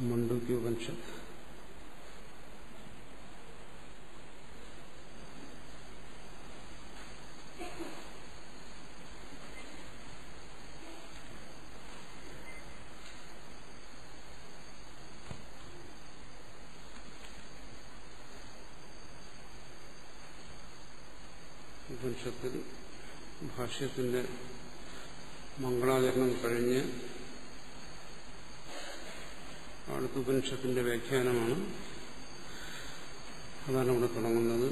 മണ്ഡൂക്യോപനിഷത്ത് ഉപനിഷത്തിൽ ഭാഷ്യത്തിന്റെ മംഗളാചരണം കഴിഞ്ഞ് അടുത്ത ഉപനിഷത്തിന്റെ വ്യാഖ്യാനമാണ്. അതാണ് ഇവിടെ തുടങ്ങുന്നത്.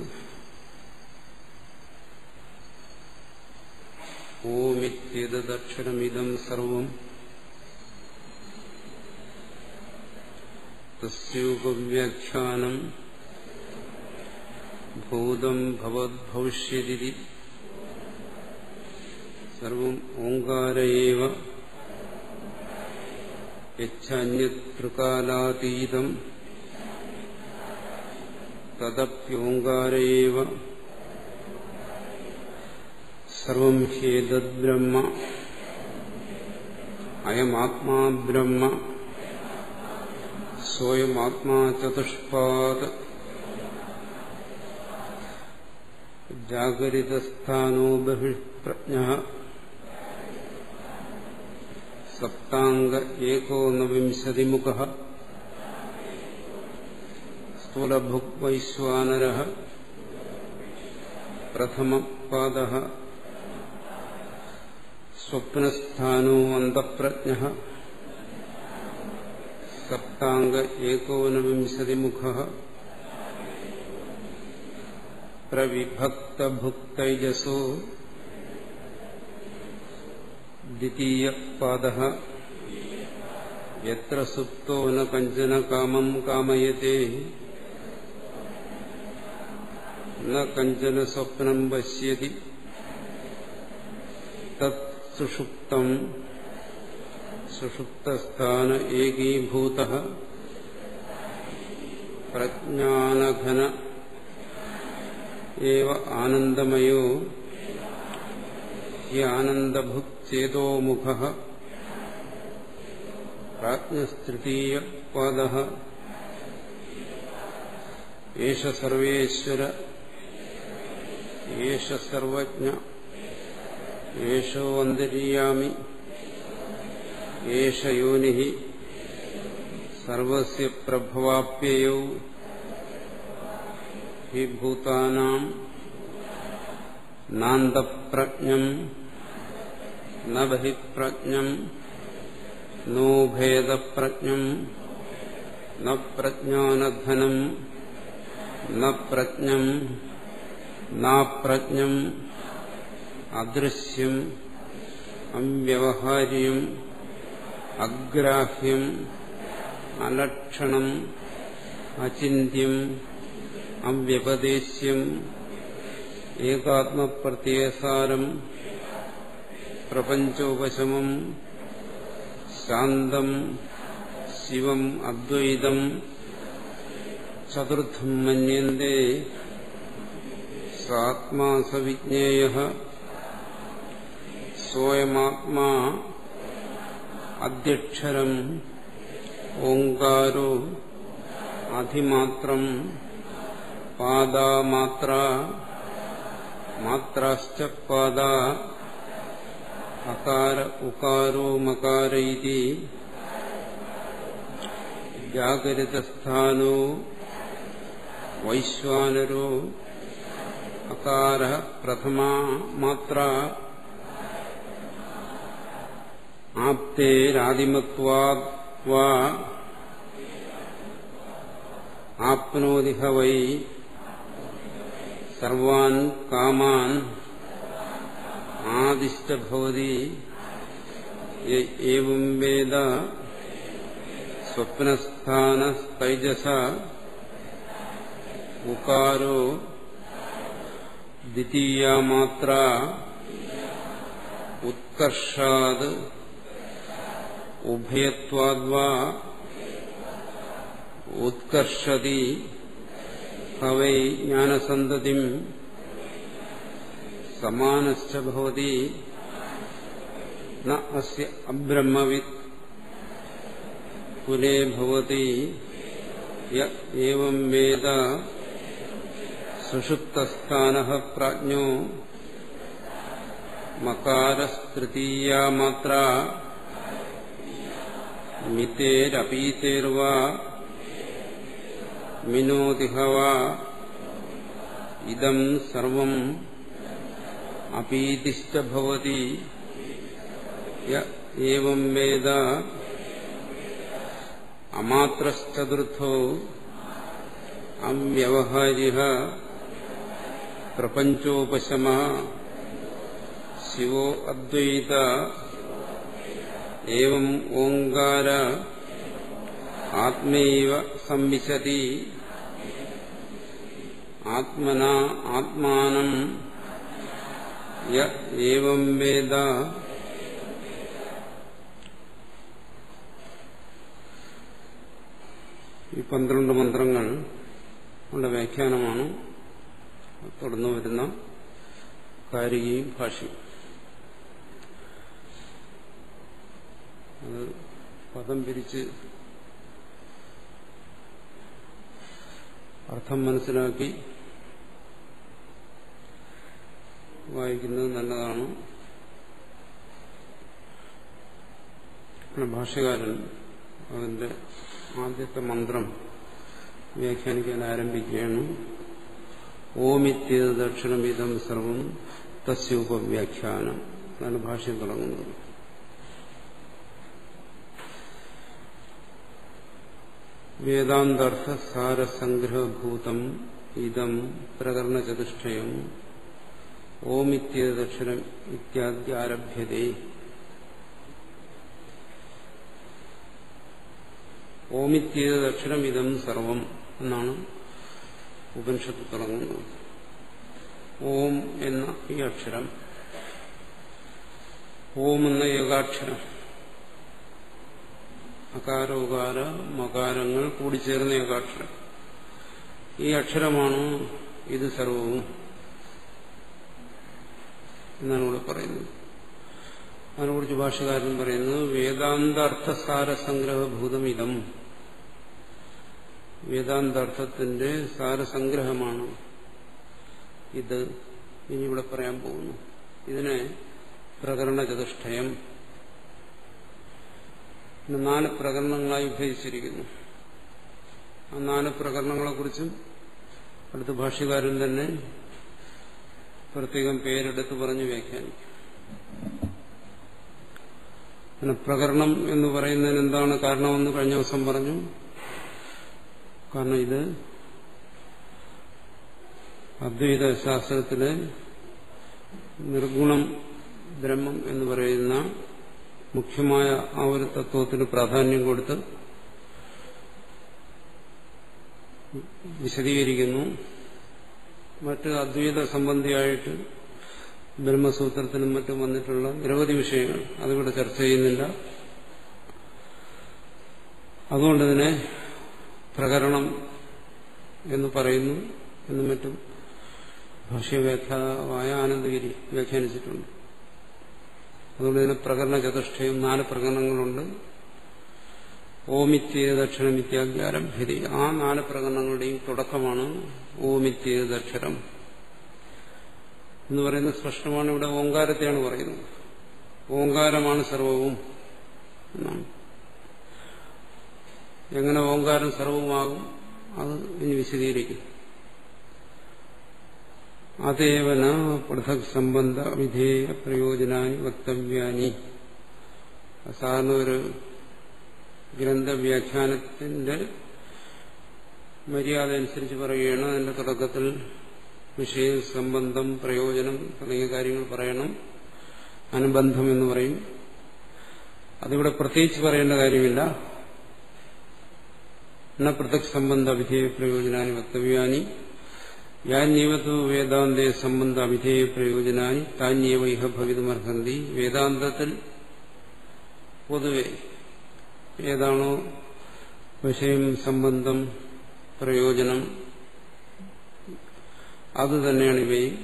ഓമിത്യേതദക്ഷരമിദം സർവം തസ്യോപവ്യാഖ്യാനം ഭൂതം ഭവദ്ഭവിഷ്യതി സർവം ഓംകാര ഏവ യച്ഛാന്യത്രികാലാതീതം തദപ്യോംകാര ഏവ സർവം ഹ്യേതദ്ബ്രഹ്മ അയമാത്മാ ബ്രഹ്മ സ്വയമാത്മാ ചതുഷ്പാദ ജാഗരിതസ്ഥാനോ ബഹിഃപ്രജ്ഞഃ സപ്താംഗ ഏകോനവിംശതിമുഖഃ സ്ഥൂലഭുക് വൈശ്വാനരഃ പ്രഥമപാദഃ സ്വപ്നസ്ഥാനോ അന്തഃപ്രജ്ഞഃ സപ്താംഗ ഏകോനവിംശതിമുഖഃ പ്രവിഭക്തഭുക്തൈജസോ ദ്വിതീയപാദഃ യത്ര സുപ്തോ ന കഞ്ചന കാമം കാമയതേ ന കഞ്ചന സ്വപ്നം പശ്യതി തത് സുഷുപ്തം സുഷുപ്തസ്ഥാന ഏകീഭൂതഃ പ്രജ്ഞാനഘന ഏവ ആനന്ദമയോ യാനന്ദഭുക് ചേതോമുഖഃ പ്രാജ്ഞസ്തൃതീയപാദഃ ഏഷ സർവേശ്വര ഏഷ സർവജ്ഞ ഏഷോ അന്തര്യാമി ഏഷ യോനിഃ സർവസ്യ പ്രഭവാപ്യയോ ഹി ഭൂതാനാം നാന്തപ്രജ്ഞം ന ബഹിഃപ്രജ്ഞം നോ ഭേദപ്രജ്ഞം ന പ്രജ്ഞാനഘനം ന പ്രജ്ഞം നാപ്രജ്ഞം അദൃശ്യം അവ്യവഹാര്യം അഗ്രാഹ്യം അലക്ഷണം അചിന്യം അവ്യപദേശ്യം ഏകാത്മപ്രത്യയസാരം പ്രപഞ്ചോപശമം ശാന്തം ശിവം അദ്വൈതം ചതുർത്ഥം മന്യന്തേ സാത്മാ സവിജ്ഞേയഃ സ്വയമാത്മാ അധ്യക്ഷരം ഓംകാരോ അധിമാത്രം പാദാമാത്ര മാത്രാശ്ച പാദാ അകാര ഉകാരോ മകാര ഇതി ജാഗരിതസ്ഥാനോ വൈശ്വാനരോ അകാര പ്രഥമാ മാത്ര ആപ്തേരാദിമത്വാദ് വാ ആപ്നോതിഹ വൈ സർവാൻ കാമാൻ ആദിഷ്ട ഭവതി ഏവം വേദ സ്വപ്നസ്ഥാനസ്തൈജസ ഉകാരോ ദ്വിതീയാ മാത്ര ഉത്കർഷാത് ഉഭയത്വാദ്വാ ഉത്കർഷതി ഹവൈ ജ്ഞാനസന്തതിം സമാനശ്ച ഭവതി ന അസ്യ അബ്രഹ്മവിത് കുലേ ഭവതി യ ഏവം വേദ സുഷുപ്തസ്ഥാനഃ പ്രാജ്ഞോ മകാരസ്തൃതീയാ മാത്ര മിതേരപീതേർവാ മിനോതിഹ വാ ഇദം സർവം അപീതിശ്ച ഭവതി യ ഏവം വേദ അമാത്രശ്ചതുർത്ഥോ അവ്യവഹാരിഃ പ്രപഞ്ചോപശമഃ ശിവോ അദ്വൈത ഏവം ഓംകാര ആത്മൈവ സംവിശതി ആത്മനാ ആത്മാനം യ ഏവം വേദ. ഈ 12 മന്ത്രങ്ങൾ ഉള്ള വ്യാഖ്യാനമാണ് തുടർന്ന് വരുന്ന കാരികയും ഭാഷ്യവും. അത് പദം പിരിച്ച് അർത്ഥം മനസ്സിലാക്കി വായിക്കുന്നത് നല്ലതാണ്. ഭാഷ്യകാരൻ അതിന്റെ ആദ്യത്തെ മന്ത്രം വ്യാഖ്യാനിക്കാൻ ആരംഭിക്കുകയാണ്. ഓമിത്യേത ദക്ഷിണമിതം സർവം തസ്യോപവ്യാഖ്യാനം എന്നാണ് ഭാഷ്യം തുടങ്ങുന്നത്. വേദാന്താർത്ഥ സാരസംഗ്രഹഭൂതം ഇതം പ്രകരണചതുഷ്ടയം ഓമിത്യേത ദക്ഷിണം ഇത്യാദി ആരഭ്യതേ. ഓമിത്യേത ദക്ഷിണം ഇതം സർവം എന്നാണ് ഉപനിഷത്ത് തുടങ്ങുന്നത്. ഓം എന്ന ഈ അക്ഷരം, ഓം എന്ന ഏകാക്ഷരം, അകാരോകാര മകാരങ്ങൾ കൂടിച്ചേർന്ന ഏകാക്ഷരം, ഈ അക്ഷരമാണ് ഇത് സർവവും എന്നാണ് ഇവിടെ പറയുന്നത്. അതിനെക്കുറിച്ച് ഭാഷ്യകാരൻ പറയുന്നത് വേദാന്താർത്ഥസാരസംഗ്രഹഭൂതം ഇതം, വേദാന്താർത്ഥത്തിന്റെ സാരസംഗ്രഹമാണ് ഇത്. ഇനി ഇവിടെ പറയാൻ പോകുന്നു. ഇതിനെ പ്രകരണചതുഷ്ടയം, 4 പ്രകരണങ്ങളായി വിഭജിച്ചിരിക്കുന്നു. ആ 4 പ്രകരണങ്ങളെക്കുറിച്ചും അടുത്ത ഭാഷ്യകാരൻ തന്നെ പ്രത്യേകം പേരെടുത്ത് പറഞ്ഞ് വ്യാഖ്യാനിക്കും. പിന്നെ പ്രകരണം എന്ന് പറയുന്നതിന് എന്താണ് കാരണമെന്ന് കഴിഞ്ഞ ദിവസം പറഞ്ഞു. കാരണം ഇത് അദ്വൈത ശാസ്ത്രത്തിലെ നിർഗുണം ബ്രഹ്മം എന്ന് പറയുന്ന മുഖ്യമായ ആ ഒരു തത്വത്തിന് പ്രാധാന്യം കൊടുത്ത് വിശദീകരിക്കുന്നു. മറ്റ് അദ്വൈത സംബന്ധിയായിട്ട് ബ്രഹ്മസൂത്രത്തിനും മറ്റും വന്നിട്ടുള്ള നിരവധി വിഷയങ്ങൾ അതിവിടെ ചർച്ച ചെയ്യുന്നില്ല. അതുകൊണ്ട് ഇതിനെ പ്രകരണം എന്ന് പറയുന്നു എന്നും മറ്റും ഭാഷ്യവ്യാഖ്യാതാവായ ആനന്ദഗിരി വ്യാഖ്യാനിച്ചിട്ടുണ്ട്. അതുകൊണ്ട് ഇതിന് പ്രകരണ ചതുഷ്ടയം 4 പ്രകരണങ്ങളുണ്ട്. ഓമിത്യേത ദക്ഷരം ഇത്യാദി ആരഭ്യതി. ആ 4 പ്രകരണങ്ങളുടെയും തുടക്കമാണ് ഓമിത്യേതക്ഷരം എന്ന് പറയുന്നത്. സ്പഷ്ടമാണ്. ഇവിടെ ഓങ്കാരത്തെയാണ് പറയുന്നത്. ഓങ്കാരമാണ് സർവവും എന്നാണ്. എങ്ങനെ ഓങ്കാരം സർവവുമാകും അത് ഇനി വിശദീകരിക്കും. അതേവന പൃഥക് സംബന്ധ വിധേയ പ്രയോജനാനി വക്തവ്യാനി. സാധാരണ ഒരു ഗ്രന്ഥവ്യാഖ്യാനത്തിന്റെ മര്യാദ അനുസരിച്ച് പറയുകയാണ്. അതിന്റെ തുടക്കത്തിൽ വിഷയം, സംബന്ധം, പ്രയോജനം തുടങ്ങിയ കാര്യങ്ങൾ പറയണം. അനുബന്ധം എന്ന് പറയും. അതിവിടെ പ്രത്യേകിച്ച് പറയേണ്ട കാര്യമില്ല. ന പൃഥക് സംബന്ധ വിധേയ പ്രയോജനാനി വക്തവ്യാനി യാന്യവതു വേദാന്തേ സംബന്ധ വിധേയ പ്രയോജനാനി താന്യവ ഇഹ ഭവിതുമർഹന്തി. വേദാന്തത്തിൽ പൊതുവെ ഏതാണോ വിഷയം, സംബന്ധം, പ്രയോജനം, അത് തന്നെയാണ് ഇവയും.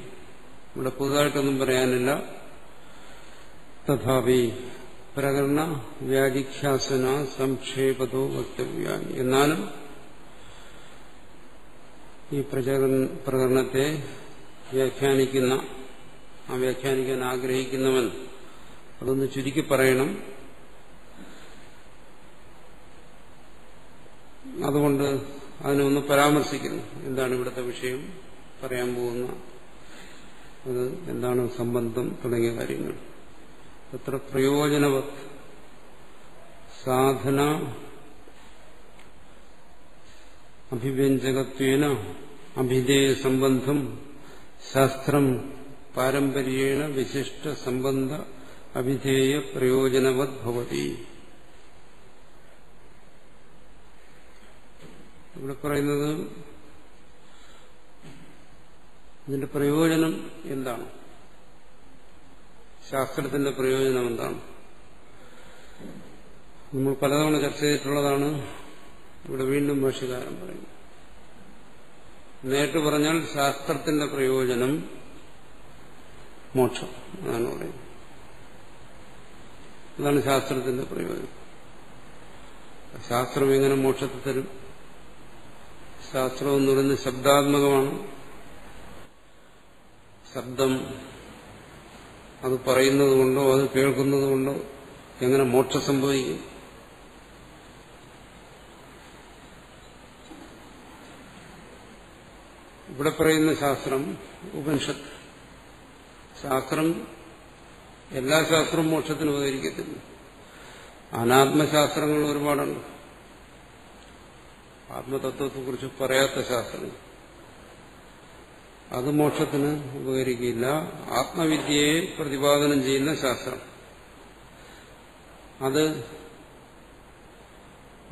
ഇവിടെ പുതുതായിട്ടൊന്നും പറയാനില്ല. തഥാപി പ്രകരണ വ്യാഖ്യാസന സംക്ഷേപതോ വക്തവ്യാനി. എന്നാലും ഈ പ്രകരണത്തെ വ്യാഖ്യാനിക്കുന്ന, ആ വ്യാഖ്യാനിക്കാൻ ആഗ്രഹിക്കുന്നവൻ അതൊന്ന് ചുരുക്കി പറയണം. അതുകൊണ്ട് അതിനൊന്ന് പരാമർശിക്കുന്നു. എന്താണ് ഇവിടുത്തെ വിഷയം, പറയാൻ പോകുന്ന അത് എന്താണ്, സംബന്ധം തുടങ്ങിയ കാര്യങ്ങൾ. അത്ര പ്രയോജനവത് സാധന അഭിവ്യഞ്ജകത്വേന അഭിധേയ സംബന്ധം ശാസ്ത്രം പാരമ്പര്യേണ വിശിഷ്ട സംബന്ധ അഭിധേയ പ്രയോജനവത് ഭവതി. ഇവിടെ പറയുന്നത് ഇതിന്റെ പ്രയോജനം എന്താണ്, ശാസ്ത്രത്തിന്റെ പ്രയോജനം എന്താണ്. നമ്മൾ പലതവണ ചർച്ച ചെയ്തിട്ടുള്ളതാണ്. ഇവിടെ വീണ്ടും ഭാഷ്യകാരൻ പറയുന്നു. നേരിട്ട് പറഞ്ഞാൽ ശാസ്ത്രത്തിന്റെ പ്രയോജനം മോക്ഷം എന്നാണ് പറയുന്നത്. അതാണ് ശാസ്ത്രത്തിന്റെ പ്രയോജനം. ശാസ്ത്രം എങ്ങനെ മോക്ഷത്തെ തരും? ശാസ്ത്രം എന്ന് പറയുന്നത് ശബ്ദാത്മകമാണ്. ശബ്ദം അത് പറയുന്നത് കൊണ്ടോ അത് കേൾക്കുന്നത് കൊണ്ടോ എങ്ങനെ മോക്ഷം സംഭവിക്കും? ഇവിടെ പറയുന്ന ശാസ്ത്രം ഉപനിഷത്ത്. ശാസ്ത്രം, എല്ലാ ശാസ്ത്രവും മോക്ഷത്തിന് ഉപകരിക്കത്തില്ല. അനാത്മശാസ്ത്രങ്ങൾ ഒരുപാടുണ്ട്. ആത്മതത്വത്തെക്കുറിച്ച് പറയാത്ത ശാസ്ത്രങ്ങൾ, അത് മോക്ഷത്തിന് ഉപകരിക്കില്ല. ആത്മവിദ്യയെ പ്രതിപാദനം ചെയ്യുന്ന ശാസ്ത്രം, അത്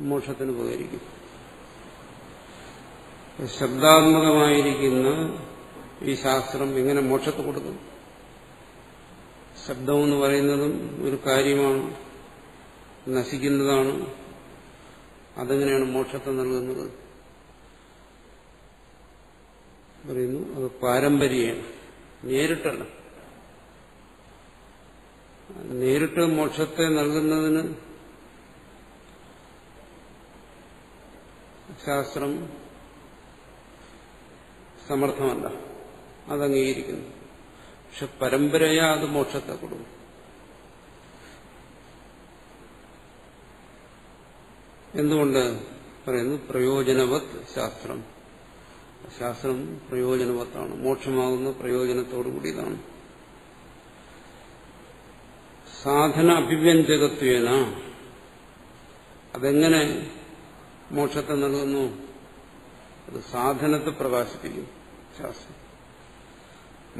മോക്ഷത്തിന് ഉപകരിക്കും. ശബ്ദാത്മകമായിരിക്കുന്ന ഈ ശാസ്ത്രം എങ്ങനെ മോക്ഷത്തെ കൊടുക്കും? ശബ്ദമെന്ന് പറയുന്നതും ഒരു കാര്യമാണ്, നശിക്കുന്നതാണ്. അതെങ്ങനെയാണ് മോക്ഷത്തെ നൽകുന്നത്? പറയുന്നു അത് പാരമ്പര്യമാണ്, നേരിട്ടല്ല. നേരിട്ട് മോക്ഷത്തെ നൽകുന്നതിന് ശാസ്ത്രം സമർത്ഥമല്ല, അത് അംഗീകരിക്കുന്നു. പക്ഷെ പരമ്പരയാ അത് മോക്ഷത്തെ കൊടുക്കും. എന്തുകൊണ്ട് പറയുന്നു? പ്രയോജനവത് ശാസ്ത്രം. ശാസ്ത്രം പ്രയോജനവത്താണ്, മോക്ഷമാകുന്ന പ്രയോജനത്തോടു കൂടിയതാണ്. സാധന അഭിവ്യഞ്ജകത്വേന, അതെങ്ങനെ മോക്ഷത്തെ നൽകുന്നു? അത് സാധനത്തെ പ്രകാശിപ്പിക്കും ശാസ്ത്രം.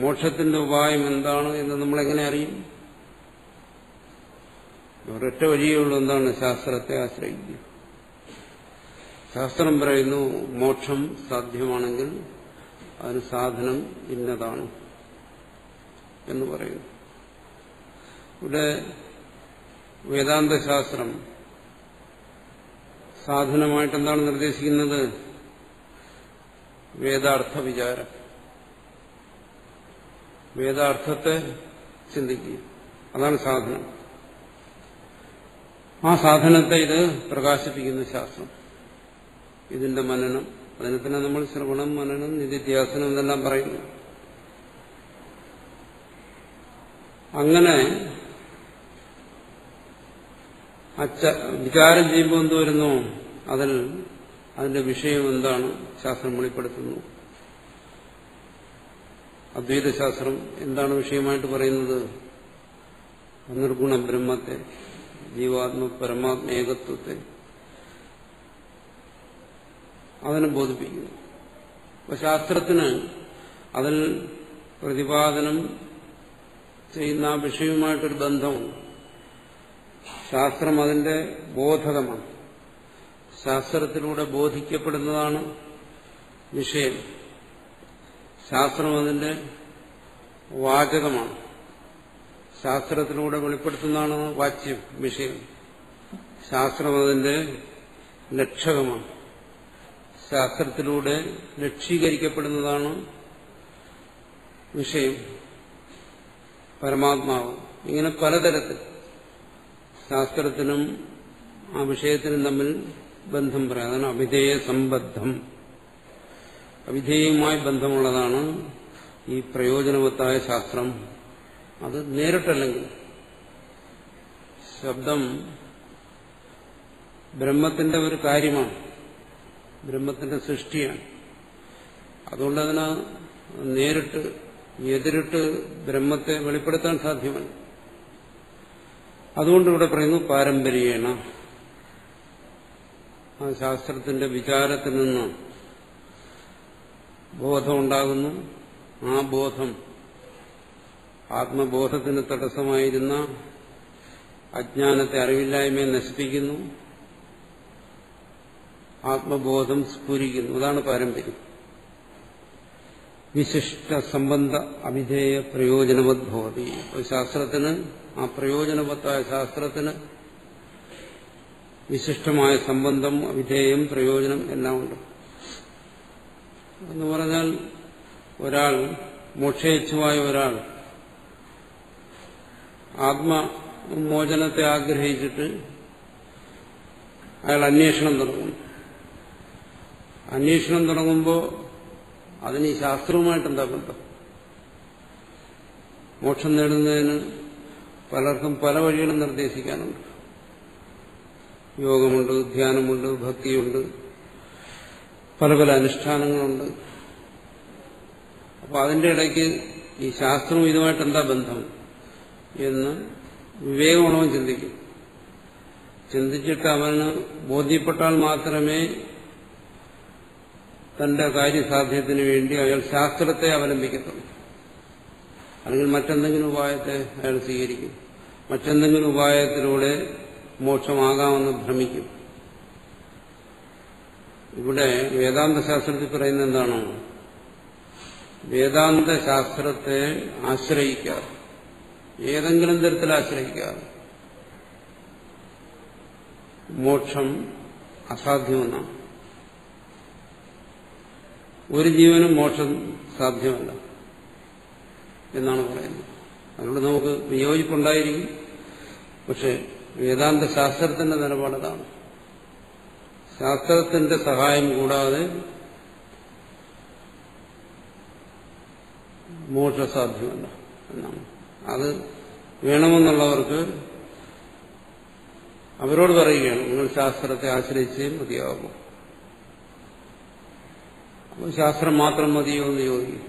മോക്ഷത്തിന്റെ ഉപായം എന്താണ് എന്ന് നമ്മളെങ്ങനെ അറിയും? ഒരൊറ്റ വഴിയേ ഉള്ളൂ. എന്താണ്? ശാസ്ത്രത്തെ ആശ്രയിക്കുക. ശാസ്ത്രം പറയുന്നു മോക്ഷം സാധ്യമാണെങ്കിൽ അതിന് സാധനം ഇന്നതാണ് എന്ന് പറയുന്നു. ഇവിടെ വേദാന്തശാസ്ത്രം സാധനമായിട്ട് എന്താണ് നിർദ്ദേശിക്കുന്നത്? വേദാർത്ഥ വിചാരം, വേദാർത്ഥത്തെ ചിന്തിക്കുക, അതാണ് സാധനം. ആ സാധനത്തെ ഇത് പ്രകാശിപ്പിക്കുന്ന ശാസ്ത്രം, ഇതിന്റെ മനനം. അതിനെ തന്നെ നമ്മൾ ശ്രവണം, മനനം, നിധിധ്യാസനം എന്നെല്ലാം പറയുന്നു. അങ്ങനെ വിചാരം ചെയ്യുമ്പോൾ എന്ത് വരുന്നു? അതിന്റെ വിഷയം എന്താണ് ശാസ്ത്രം വെളിപ്പെടുത്തുന്നു. അദ്വൈതശാസ്ത്രം എന്താണ് വിഷയമായിട്ട് പറയുന്നത്? നിർഗുണ ബ്രഹ്മത്തെ, ജീവാത്മ പരമാത്മ ഏകത്വത്തെ അതിനെ ബോധിപ്പിക്കുന്നു. അപ്പൊ ശാസ്ത്രത്തിന് അതിൽ പ്രതിപാദനം ചെയ്യുന്ന ആ വിഷയവുമായിട്ടൊരു ബന്ധമുണ്ട്. ശാസ്ത്രം അതിന്റെ ബോധകമാണ്. ശാസ്ത്രത്തിലൂടെ ബോധിക്കപ്പെടുന്നതാണ് വിഷയം. ശാസ്ത്രം അതിന്റെ വാചകമാണ്. ശാസ്ത്രത്തിലൂടെ വെളിപ്പെടുത്തുന്നതാണ് വാച്യം, വിഷയം. ശാസ്ത്രം അതിന്റെ ലക്ഷകമാണ്. ശാസ്ത്രത്തിലൂടെ ലക്ഷീകരിക്കപ്പെടുന്നതാണ് വിഷയം, പരമാത്മാവ്. ഇങ്ങനെ പലതരത്തിൽ ശാസ്ത്രത്തിനും ആ വിഷയത്തിനും തമ്മിൽ ബന്ധം പറയാം. അതാണ് അവിധേയ സംബദ്ധം. അവിധേയവുമായി ബന്ധമുള്ളതാണ് ഈ പ്രയോജനവത്തായ ശാസ്ത്രം. അത് നേരിട്ടല്ലെങ്കിൽ ശബ്ദം ബ്രഹ്മത്തിന്റെ ഒരു കാര്യമാണ്, ബ്രഹ്മത്തിന്റെ സൃഷ്ടിയാണ്. അതുകൊണ്ട് അതിന് നേരിട്ട് എതിരിട്ട് ബ്രഹ്മത്തെ വെളിപ്പെടുത്താൻ സാധ്യമല്ല. അതുകൊണ്ട് ഇവിടെ പറയുന്നു പാരമ്പര്യേണ. ആ ശാസ്ത്രത്തിന്റെ വിചാരത്തിൽ നിന്ന് ബോധമുണ്ടാകുന്നു. ആ ബോധം ആത്മബോധത്തിന് തടസ്സമായിരുന്ന അജ്ഞാനത്തെ, അറിവില്ലായ്മയെ നശിപ്പിക്കുന്നു. ആത്മബോധം സ്ഫുരിക്കുന്നു. അതാണ് പാരമ്പര്യം. വിശിഷ്ട സംബന്ധ അവിധേയ പ്രയോജനവദ്ഭവതി. ശാസ്ത്രത്തിന്, ആ പ്രയോജനവത്തായ ശാസ്ത്രത്തിന് വിശിഷ്ടമായ സംബന്ധം, അവിധേയം, പ്രയോജനം എല്ലാം ഉണ്ട്. എന്ന് പറഞ്ഞാൽ ഒരാൾ, മോക്ഷേച്ഛുവായ ഒരാൾ ആത്മമോചനത്തെ ആഗ്രഹിച്ചിട്ട് അയാൾ അന്വേഷണം തുടങ്ങുന്നു. അന്വേഷണം തുടങ്ങുമ്പോൾ അതിന് ഈ ശാസ്ത്രവുമായിട്ട് എന്താ ബന്ധം? മോക്ഷം നേടുന്നതിന് പലർക്കും പല വഴികളും നിർദ്ദേശിക്കാനുണ്ട്. യോഗമുണ്ട്, ധ്യാനമുണ്ട്, ഭക്തിയുണ്ട്, പല പല അനുഷ്ഠാനങ്ങളുണ്ട്. അപ്പോൾ അതിന്റെ ഇടയ്ക്ക് ഈ ശാസ്ത്രവും ഇതുമായിട്ട് എന്താ ബന്ധം എന്ന് വിവേകമുള്ളവൻ ചിന്തിക്കും. ചിന്തിച്ചിട്ട് അവന് ബോധ്യപ്പെട്ടാൽ മാത്രമേ തന്റെ കാര്യസാധ്യത്തിന് വേണ്ടി അയാൾ ശാസ്ത്രത്തെ അവലംബിക്കത്തുള്ളൂ. അല്ലെങ്കിൽ മറ്റെന്തെങ്കിലും ഉപായത്തെ അയാൾ സ്വീകരിക്കും. മറ്റെന്തെങ്കിലും ഉപായത്തിലൂടെ മോക്ഷമാകാമെന്ന് ഭ്രമിക്കും. ഇവിടെ വേദാന്ത ശാസ്ത്രത്തിൽ പറയുന്നത് എന്താണ്? വേദാന്ത ശാസ്ത്രത്തെ ആശ്രയിക്കാതെ, ഏതെങ്കിലും തരത്തിൽ ആശ്രയിക്കാതെ മോക്ഷം അസാധ്യമെന്നാണ്. ഒരു ജീവനും മോക്ഷം സാധ്യമല്ല എന്നാണ് പറയുന്നത്. അതുകൊണ്ട് നമുക്ക് വിയോജിപ്പുണ്ടായിരിക്കും. പക്ഷെ വേദാന്ത ശാസ്ത്രത്തിന്റെ നിലപാടതാണ്. ശാസ്ത്രത്തിന്റെ സഹായം കൂടാതെ മോക്ഷം സാധ്യമല്ല എന്നാണ്. അത് വേണമെന്നുള്ളവർക്ക് അവരോട് പറയുകയാണ്, നിങ്ങൾ ശാസ്ത്രത്തെ ആശ്രയിച്ചേ മതിയാകും. അപ്പോൾ ശാസ്ത്രം മാത്രം മതിയോ എന്ന് ചോദിക്കും.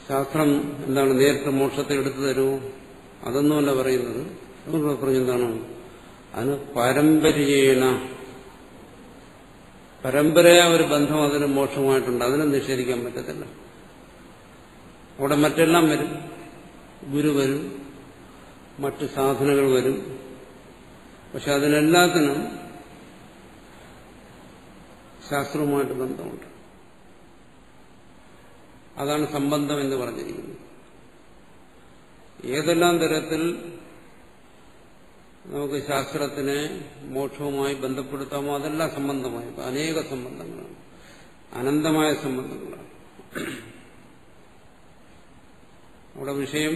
ശാസ്ത്രം എന്താണ്, നേരിട്ട് മോക്ഷത്തെ എടുത്തു തരുമോ? അതൊന്നുമല്ല പറയുന്നത്. അതുകൊണ്ട് പറഞ്ഞെന്താണ്, അതിന് പാരമ്പര്യേണ, പരമ്പരയാ ഒരു ബന്ധം അതിന് മോക്ഷമായിട്ടുണ്ട്. അതിനെ നിഷേധിക്കാൻ പറ്റത്തില്ല. അവിടെ മറ്റെല്ലാം വരും. ഗുരു വരും, മറ്റു സാധനങ്ങൾ വരും. പക്ഷെ അതിനെല്ലാത്തിനും ശാസ്ത്രവുമായിട്ട് ബന്ധമുണ്ട്. അതാണ് സംബന്ധം എന്ന് പറഞ്ഞിരിക്കുന്നത്. ഏതെല്ലാം തരത്തിൽ നമുക്ക് ശാസ്ത്രത്തിനെ മോക്ഷവുമായി ബന്ധപ്പെടുത്താമോ അതെല്ലാം സംബന്ധമായി. അനേക സംബന്ധങ്ങളാണ്, അനന്തമായ സംബന്ധങ്ങളാണ്. അവിടെ വിഷയം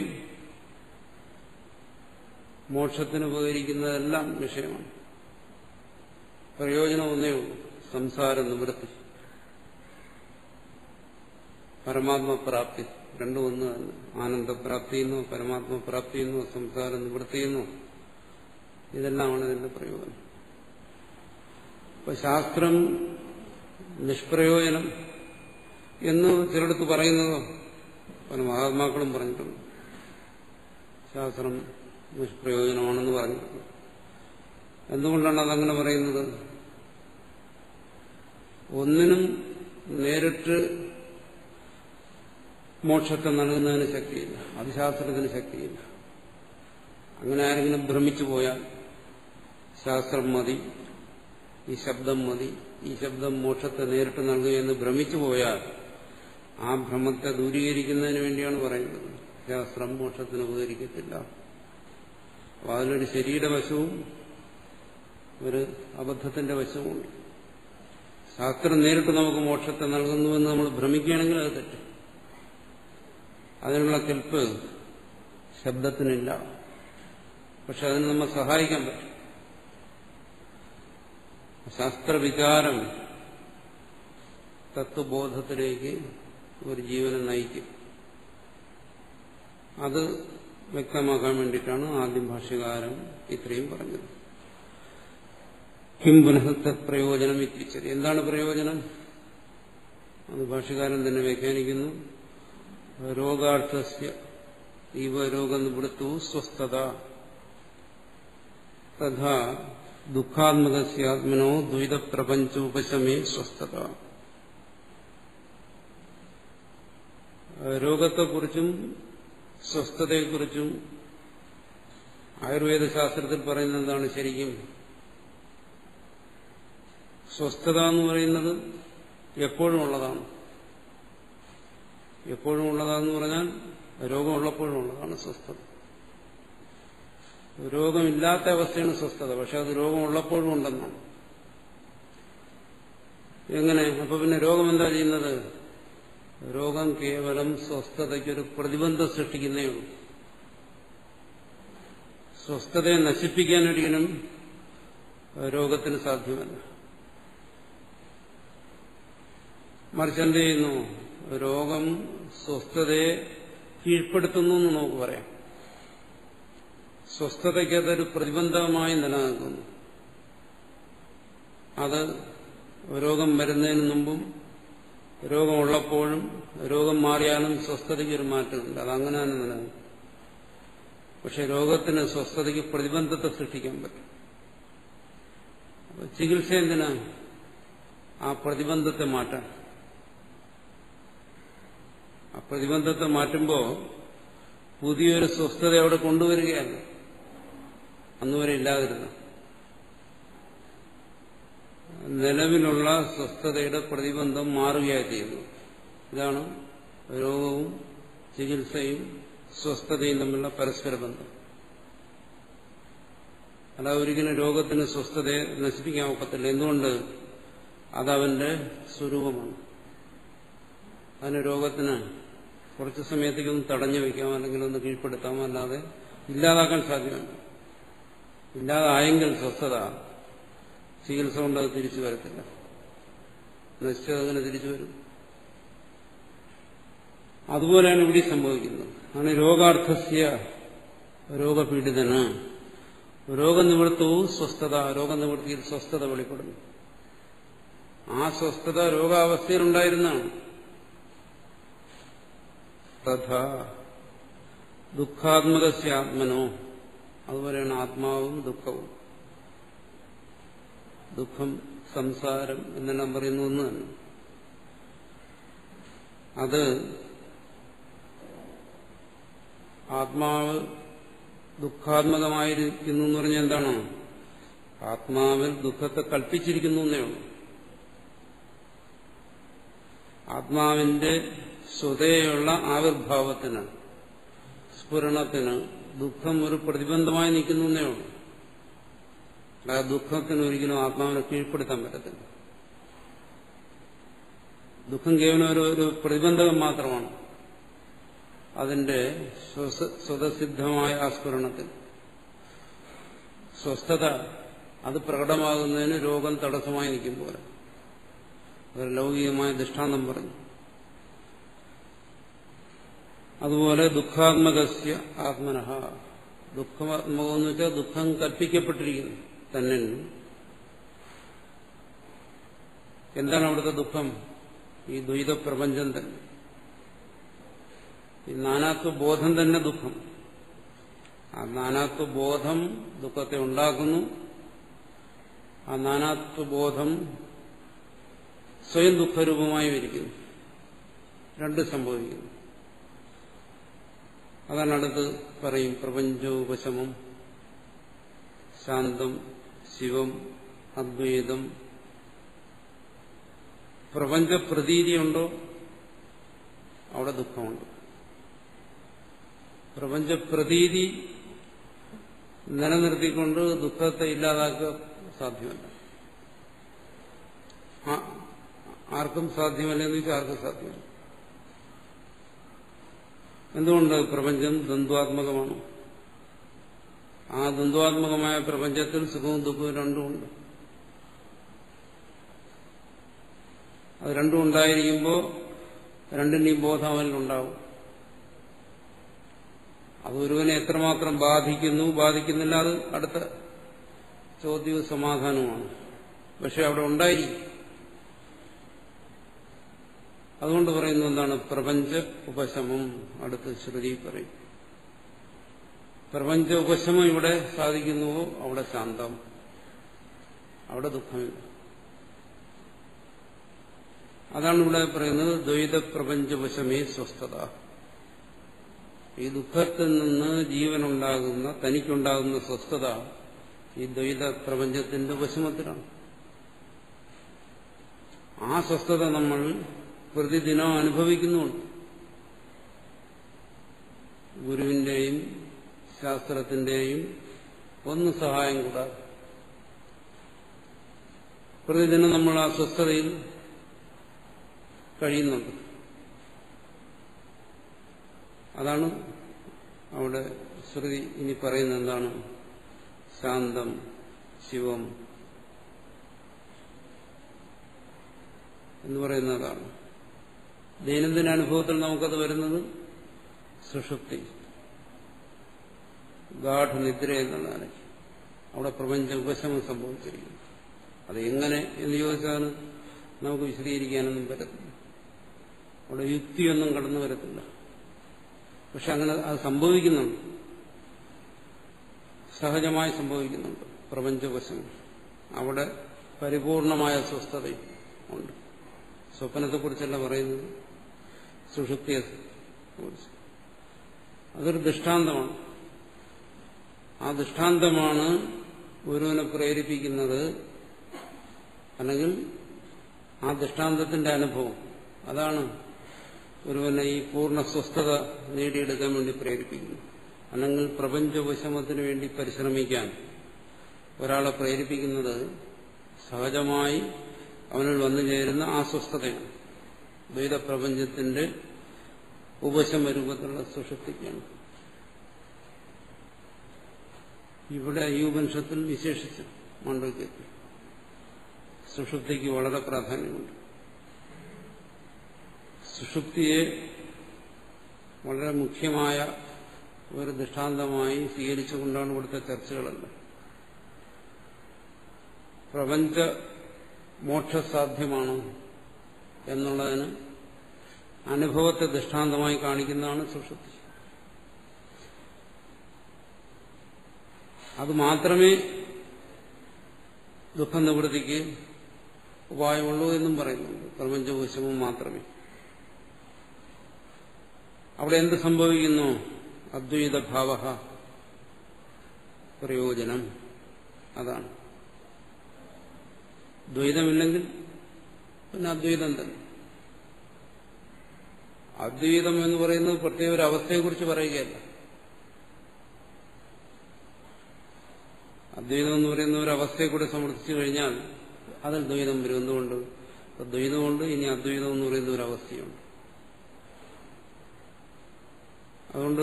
മോക്ഷത്തിന് ഉപകരിക്കുന്നതെല്ലാം വിഷയമാണ്. പ്രയോജനം ഒന്നേ ഉള്ളൂ, സംസാര നിവൃത്തി, പരമാത്മപ്രാപ്തി. രണ്ടും ഒന്ന് തന്നെ. ആനന്ദപ്രാപ്തിയെന്നോ പരമാത്മപ്രാപ്തിയെന്നോ സംസാര നിവൃത്തിയെന്നോ ഇതെല്ലാമാണ് ഇതിന്റെ പ്രയോജനം. ഇപ്പൊ ശാസ്ത്രം നിഷ്പ്രയോജനം എന്ന് ചിലടത്ത് പറയുന്നതോ പല മഹാത്മാക്കളും പറഞ്ഞിട്ടുണ്ട്. ശാസ്ത്രം നിഷ്പ്രയോജനമാണെന്ന് പറഞ്ഞിട്ടുണ്ട്. എന്തുകൊണ്ടാണ് അതങ്ങനെ പറയുന്നത്? ഒന്നിനും നേരിട്ട് മോക്ഷത്തെ നൽകുന്നതിന് ശക്തിയില്ല, അത് ശാസ്ത്രത്തിന് ശക്തിയില്ല. അങ്ങനെ ആരെങ്കിലും ഭ്രമിച്ചു പോയാൽ ശാസ്ത്രം മതി, ഈ ശബ്ദം മതി, ഈ ശബ്ദം മോക്ഷത്തെ നേരിട്ട് നൽകുകയെന്ന് ഭ്രമിച്ചു പോയാൽ ആ ഭ്രമത്തെ ദൂരീകരിക്കുന്നതിന് വേണ്ടിയാണ് പറയുന്നത്. ശാസ്ത്രം മോക്ഷത്തിന് ഉപകരിക്കത്തില്ല. അപ്പോൾ അതിലൊരു ശരീരവശവും ഒരു അബദ്ധത്തിന്റെ വശവുമുണ്ട്. ശാസ്ത്രം നേരിട്ട് നമുക്ക് മോക്ഷത്തെ നൽകുന്നുവെന്ന് നമ്മൾ ഭ്രമിക്കുകയാണെങ്കിൽ അത് തെറ്റ്. അതിനുള്ള കെൽപ്പ് ശബ്ദത്തിനില്ല. പക്ഷെ അതിന് നമ്മെ സഹായിക്കാൻ പറ്റും. ശാസ്ത്രവിചാരം തത്വബോധത്തിലേക്ക് ഒരു ജീവനെ നയിക്കും. അത് വ്യക്തമാക്കാൻ വേണ്ടിയിട്ടാണ് ആദ്യം ഭാഷ്യകാരൻ ഇത്രയും പറഞ്ഞത്. കിം പുനഃ പ്രയോജനം ഇത്തിച്ചത്. എന്താണ് പ്രയോജനം? അത് ഭാഷ്യകാരൻ തന്നെ വ്യാഖ്യാനിക്കുന്നു. രോഗാർത്ഥസ്യ ഇവ രോഗനിവൃത്തു സ്വസ്ഥത തഥാ ദുഃഖാത്മകസ്യാത്മനോ ദ്വൈതപ്രപഞ്ചോപശമേ സ്വസ്ഥത. രോഗത്തെക്കുറിച്ചും സ്വസ്ഥതയെക്കുറിച്ചും ആയുർവേദ ശാസ്ത്രത്തിൽ പറയുന്നത് എന്താണ്? ശരിക്കും സ്വസ്ഥത എന്ന് പറയുന്നത് എപ്പോഴും ഉള്ളതാണ്. എപ്പോഴും ഉള്ളതാന്ന് പറഞ്ഞാൽ രോഗമുള്ളപ്പോഴും ഉള്ളതാണ് സ്വസ്ഥത. രോഗമില്ലാത്ത അവസ്ഥയാണ് സ്വസ്ഥത. പക്ഷെ അത് രോഗമുള്ളപ്പോഴും ഉണ്ടെന്നാണ്. എങ്ങനെ? അപ്പൊ പിന്നെ രോഗം എന്താ ചെയ്യുന്നത്? രോഗം കേവലം സ്വസ്ഥതയ്ക്കൊരു പ്രതിബന്ധം സൃഷ്ടിക്കുന്നേ ഉള്ളൂ. സ്വസ്ഥതയെ നശിപ്പിക്കാൻ ഒരിക്കലും രോഗത്തിന് സാധ്യമല്ല. മറിച്ച് എന്ത് ചെയ്യുന്നു? രോഗം സ്വസ്ഥതയെ കീഴ്പ്പെടുത്തുന്നു എന്ന് നമുക്ക് പറയാം. സ്വസ്ഥതയ്ക്ക് അതൊരു പ്രതിബന്ധമായി നിലനിൽക്കുന്നു. അത് രോഗം വരുന്നതിന് മുമ്പും രോഗമുള്ളപ്പോഴും രോഗം മാറിയാലും സ്വസ്ഥതയ്ക്ക് ഒരു മാറ്റമുണ്ട്. അതങ്ങനെ തന്നെ നിലനിൽക്കും. പക്ഷെ രോഗത്തിന് സ്വസ്ഥതയ്ക്ക് പ്രതിബന്ധത്തെ സൃഷ്ടിക്കാൻ പറ്റും. ചികിത്സ എന്തിനാ? ആ പ്രതിബന്ധത്തെ മാറ്റാൻ. ആ പ്രതിബന്ധത്തെ മാറ്റുമ്പോൾ പുതിയൊരു സ്വസ്ഥത അവിടെ കൊണ്ടുവരികയല്ല, അന്നുവരെ ഇല്ലാതിരുന്ന നിലവിലുള്ള സ്വസ്ഥതയുടെ പ്രതിബന്ധം മാറുകയായി ചെയ്യുന്നു. ഇതാണ് രോഗവും ചികിത്സയും സ്വസ്ഥതയും തമ്മിലുള്ള പരസ്പര ബന്ധം. അല്ലാതെ ഒരിക്കലും രോഗത്തിന് സ്വസ്ഥതയെ നശിപ്പിക്കാൻ ഒക്കത്തില്ല. എന്തുകൊണ്ട്? അതവന്റെ സ്വരൂപമാണ്. അതിന് രോഗത്തിന് കുറച്ചു സമയത്തേക്കൊന്ന് തടഞ്ഞു വയ്ക്കാം, അല്ലെങ്കിൽ ഒന്ന് കീഴ്പ്പെടുത്താം, അല്ലാതെ ഇല്ലാതാക്കാൻ സാധ്യമല്ല. ഇല്ലാതായെങ്കിൽ സ്വസ്ഥത ചികിത്സ കൊണ്ട് അത് തിരിച്ചു വരത്തില്ല. നശിച്ചതങ്ങനെ തിരിച്ചു വരും. അതുപോലെയാണ് ഇവിടെ സംഭവിക്കുന്നത്. ആണ് രോഗാർത്ഥസ്യ രോഗപീഡിതന് രോഗനിവൃത്തവും സ്വസ്ഥത. രോഗനിവൃത്തിയിൽ സ്വസ്ഥത വെളിപ്പെടുന്നു. ആ സ്വസ്ഥത രോഗാവസ്ഥയിലുണ്ടായിരുന്നാണ്. തഥാ ദുഃഖാത്മകസ്യാത്മനോ. അതുപോലെയാണ് ആത്മാവും ദുഃഖവും. ദുഃഖം, സംസാരം എന്നെല്ലാം പറയുന്ന ഒന്ന് തന്നെ. അത് ആത്മാവ് ദുഃഖാത്മകമായിരിക്കുന്നു എന്ന് പറഞ്ഞാൽ എന്താണ്? ആത്മാവിൽ ദുഃഖത്തെ കൽപ്പിച്ചിരിക്കുന്നു എന്നേ ഉള്ളൂ. ആത്മാവിന്റെ സ്വതയുള്ള ആവിർഭാവത്തിന്, സ്ഫുരണത്തിന് ദുഃഖം ഒരു പ്രതിബന്ധമായി നിൽക്കുന്നു എന്നേ ഉള്ളൂ. അല്ലാതെ ദുഃഖത്തിന് ഒരിക്കലും ആത്മാവിനെ കീഴ്പ്പെടുത്താൻ പറ്റത്തില്ല. ദുഃഖം കേവലം ഒരു പ്രതിബന്ധകം മാത്രമാണ് അതിന്റെ സ്വതസിദ്ധമായ ആസ്ഫുരണത്തിൽ. സ്വസ്ഥത അത് പ്രകടമാകുന്നതിന് രോഗം തടസ്സമായി നിൽക്കും പോലെ ഒരു ലൗകികമായ ദൃഷ്ടാന്തം പറഞ്ഞു. അതുപോലെ ദുഃഖാത്മകസ്യ ആത്മനഃ. ദുഃഖാത്മകമെന്ന് വെച്ചാൽ ദുഃഖം കൽപ്പിക്കപ്പെട്ടിരിക്കുന്നു തന്നെ. എന്താണ് അവിടുത്തെ ദുഃഖം? ഈ ദ്വൈത പ്രപഞ്ചം തന്നെ, ഈ നാനാത്വബോധം തന്നെ ദുഃഖം. ആ നാനാത്വബോധം ദുഃഖത്തെ ഉണ്ടാക്കുന്നു. ആ നാനാത്വബോധം സ്വയം ദുഃഖരൂപമായി ഇരിക്കുന്നു. രണ്ട് സംഭവിക്കുന്നു. അതാണ് അടുത്ത് പറയും. പ്രപഞ്ചോപശമം, ശാന്തം, ശിവം, അദ്വൈതം. പ്രപഞ്ചപ്രതീതിയുണ്ടോ അവിടെ ദുഃഖമുണ്ട്. പ്രപഞ്ചപ്രതീതി നിലനിർത്തിക്കൊണ്ട് ദുഃഖത്തെ ഇല്ലാതാക്കുക സാധ്യമല്ല. ആർക്കും സാധ്യമല്ല എന്ന് വെച്ചാൽ ആർക്കും സാധ്യമല്ല. എന്തുകൊണ്ട്? പ്രപഞ്ചം ദ്വന്ദ്വാത്മകമാണ്. ആ ദ്വന്ദ്വാത്മകമായ പ്രപഞ്ചത്തിൽ സുഖവും ദുഃഖവും രണ്ടുമുണ്ട്. അത് രണ്ടും ഉണ്ടായിരിക്കുമ്പോൾ രണ്ടിന്റെയും ബോധം അവനിലുണ്ടാവും. അത് ഒരുവനെ എത്രമാത്രം ബാധിക്കുന്നു, ബാധിക്കുന്നില്ല, അത് അടുത്ത ചോദ്യവും സമാധാനവുമാണ്. പക്ഷെ അവിടെ ഉണ്ടായിരിക്കും. അതുകൊണ്ട് പറയുന്നത് എന്താണ്? പ്രപഞ്ച ഉപശമം. അടുത്ത് ശ്രുതി പറയും. പ്രപഞ്ച ഉപശമം ഇവിടെ സാധിക്കുന്നുവോ അവിടെ ശാന്തം, അവിടെ ദുഃഖമില്ല. അതാണ് ഇവിടെ പറയുന്നത് ദ്വൈത പ്രപഞ്ചവശമേ സ്വസ്ഥത. ഈ ദുഃഖത്തിൽ നിന്ന് ജീവനുണ്ടാകുന്ന, തനിക്കുണ്ടാകുന്ന സ്വസ്ഥത ഈ ദ്വൈത പ്രപഞ്ചത്തിന്റെ വശമത്തിലാണ്. ആ സ്വസ്ഥത നമ്മൾ പ്രതിദിനം അനുഭവിക്കുന്നുണ്ട്. ഗുരുവിന്റെയും ശാസ്ത്രത്തിന്റെയും ഒന്നും സഹായം കൂടാതെ പ്രതിദിനം നമ്മൾ ആ സ്വസ്ഥതയിൽ കഴിയുന്നുണ്ട്. അതാണ് അവിടെ ശ്രുതി ഇനി പറയുന്നത് എന്താണ്? ശാന്തം, ശിവം എന്ന് പറയുന്നതാണ്. ദൈനംദിന അനുഭവത്തിൽ നമുക്കത് വരുന്നത് സുഷുപ്തി, ഗാഠനിദ്ര എന്നുള്ളതാണ്. അവിടെ പ്രപഞ്ച ഉപശമം സംഭവിച്ചിരിക്കുന്നു. അത് എങ്ങനെ എന്ന് ചോദിച്ചാൽ നമുക്ക് വിശദീകരിക്കാനൊന്നും പറ്റത്തില്ല. അവിടെ യുക്തിയൊന്നും കടന്നു വരത്തില്ല. പക്ഷെ അങ്ങനെ അത് സംഭവിക്കുന്നുണ്ട്, സഹജമായി സംഭവിക്കുന്നുണ്ട്. പ്രപഞ്ചവശം അവിടെ പരിപൂർണമായ സ്വസ്ഥതയും ഉണ്ട്. സ്വപ്നത്തെക്കുറിച്ചല്ല പറയുന്നത്, സുഷുപ്തിയെക്കുറിച്ച്. അതൊരു ദൃഷ്ടാന്തമാണ്. ആ ദൃഷ്ടാന്തമാണ് ഗുരുവിനെ പ്രേരിപ്പിക്കുന്നത്, അല്ലെങ്കിൽ ആ ദൃഷ്ടാന്തത്തിന്റെ അനുഭവം അതാണ് ഒരുവനെ ഈ പൂർണ്ണ സ്വസ്ഥത നേടിയെടുക്കാൻ വേണ്ടി പ്രേരിപ്പിക്കുന്നു. അല്ലെങ്കിൽ പ്രപഞ്ചവശമത്തിന് വേണ്ടി പരിശ്രമിക്കാൻ ഒരാളെ പ്രേരിപ്പിക്കുന്നത് സഹജമായി അവനിൽ വന്നു ചേരുന്ന ആ സ്വസ്ഥതയാണ്. ദ്വൈത പ്രപഞ്ചത്തിന്റെ ഉപശമ രൂപത്തിലുള്ള സുഷുപ്തിക്കാണ്. ഇവിടെ ഈ ഉപനിഷത്തിൽ വിശേഷിച്ച് മാണ്ഡവ്യത്തിൽ സുഷുപ്തിക്ക് വളരെ പ്രാധാന്യമുണ്ട്. സുഷുപ്തിയെ വളരെ മുഖ്യമായ ഒരു ദൃഷ്ടാന്തമായി സ്വീകരിച്ചുകൊണ്ടാണ് ഇവിടുത്തെ ചർച്ചകളെല്ലാം. പ്രപഞ്ച മോക്ഷസാധ്യമാണ് എന്നുള്ളതിന് അനുഭവത്തെ ദൃഷ്ടാന്തമായി കാണിക്കുന്നതാണ് സുഷുപ്തി. അത് മാത്രമേ ദുഃഖനിവൃത്തിക്ക് ഉപായമുള്ളൂ എന്നും പറയുന്നുണ്ട്. പ്രപഞ്ചവശമം മാത്രമേ. അവിടെ എന്ത് സംഭവിക്കുന്നു? അദ്വൈതഭാവ പ്രയോജനം. അതാണ്. ദ്വൈതമില്ലെങ്കിൽ പിന്നെ അദ്വൈതം തന്നെ. അദ്വൈതം എന്ന് പറയുന്നത് പ്രത്യേക ഒരു അവസ്ഥയെക്കുറിച്ച് പറയുകയല്ല. അദ്വൈതം എന്ന് പറയുന്ന ഒരു അവസ്ഥയെക്കൂടെ സമർത്ഥിച്ചു കഴിഞ്ഞാൽ അതിൽ ദ്വൈതം വരും. എന്തുകൊണ്ട്? ദ്വൈതമുണ്ട്, ഇനി അദ്വൈതം എന്ന് പറയുന്ന ഒരു അവസ്ഥയുണ്ട്. അതുകൊണ്ട്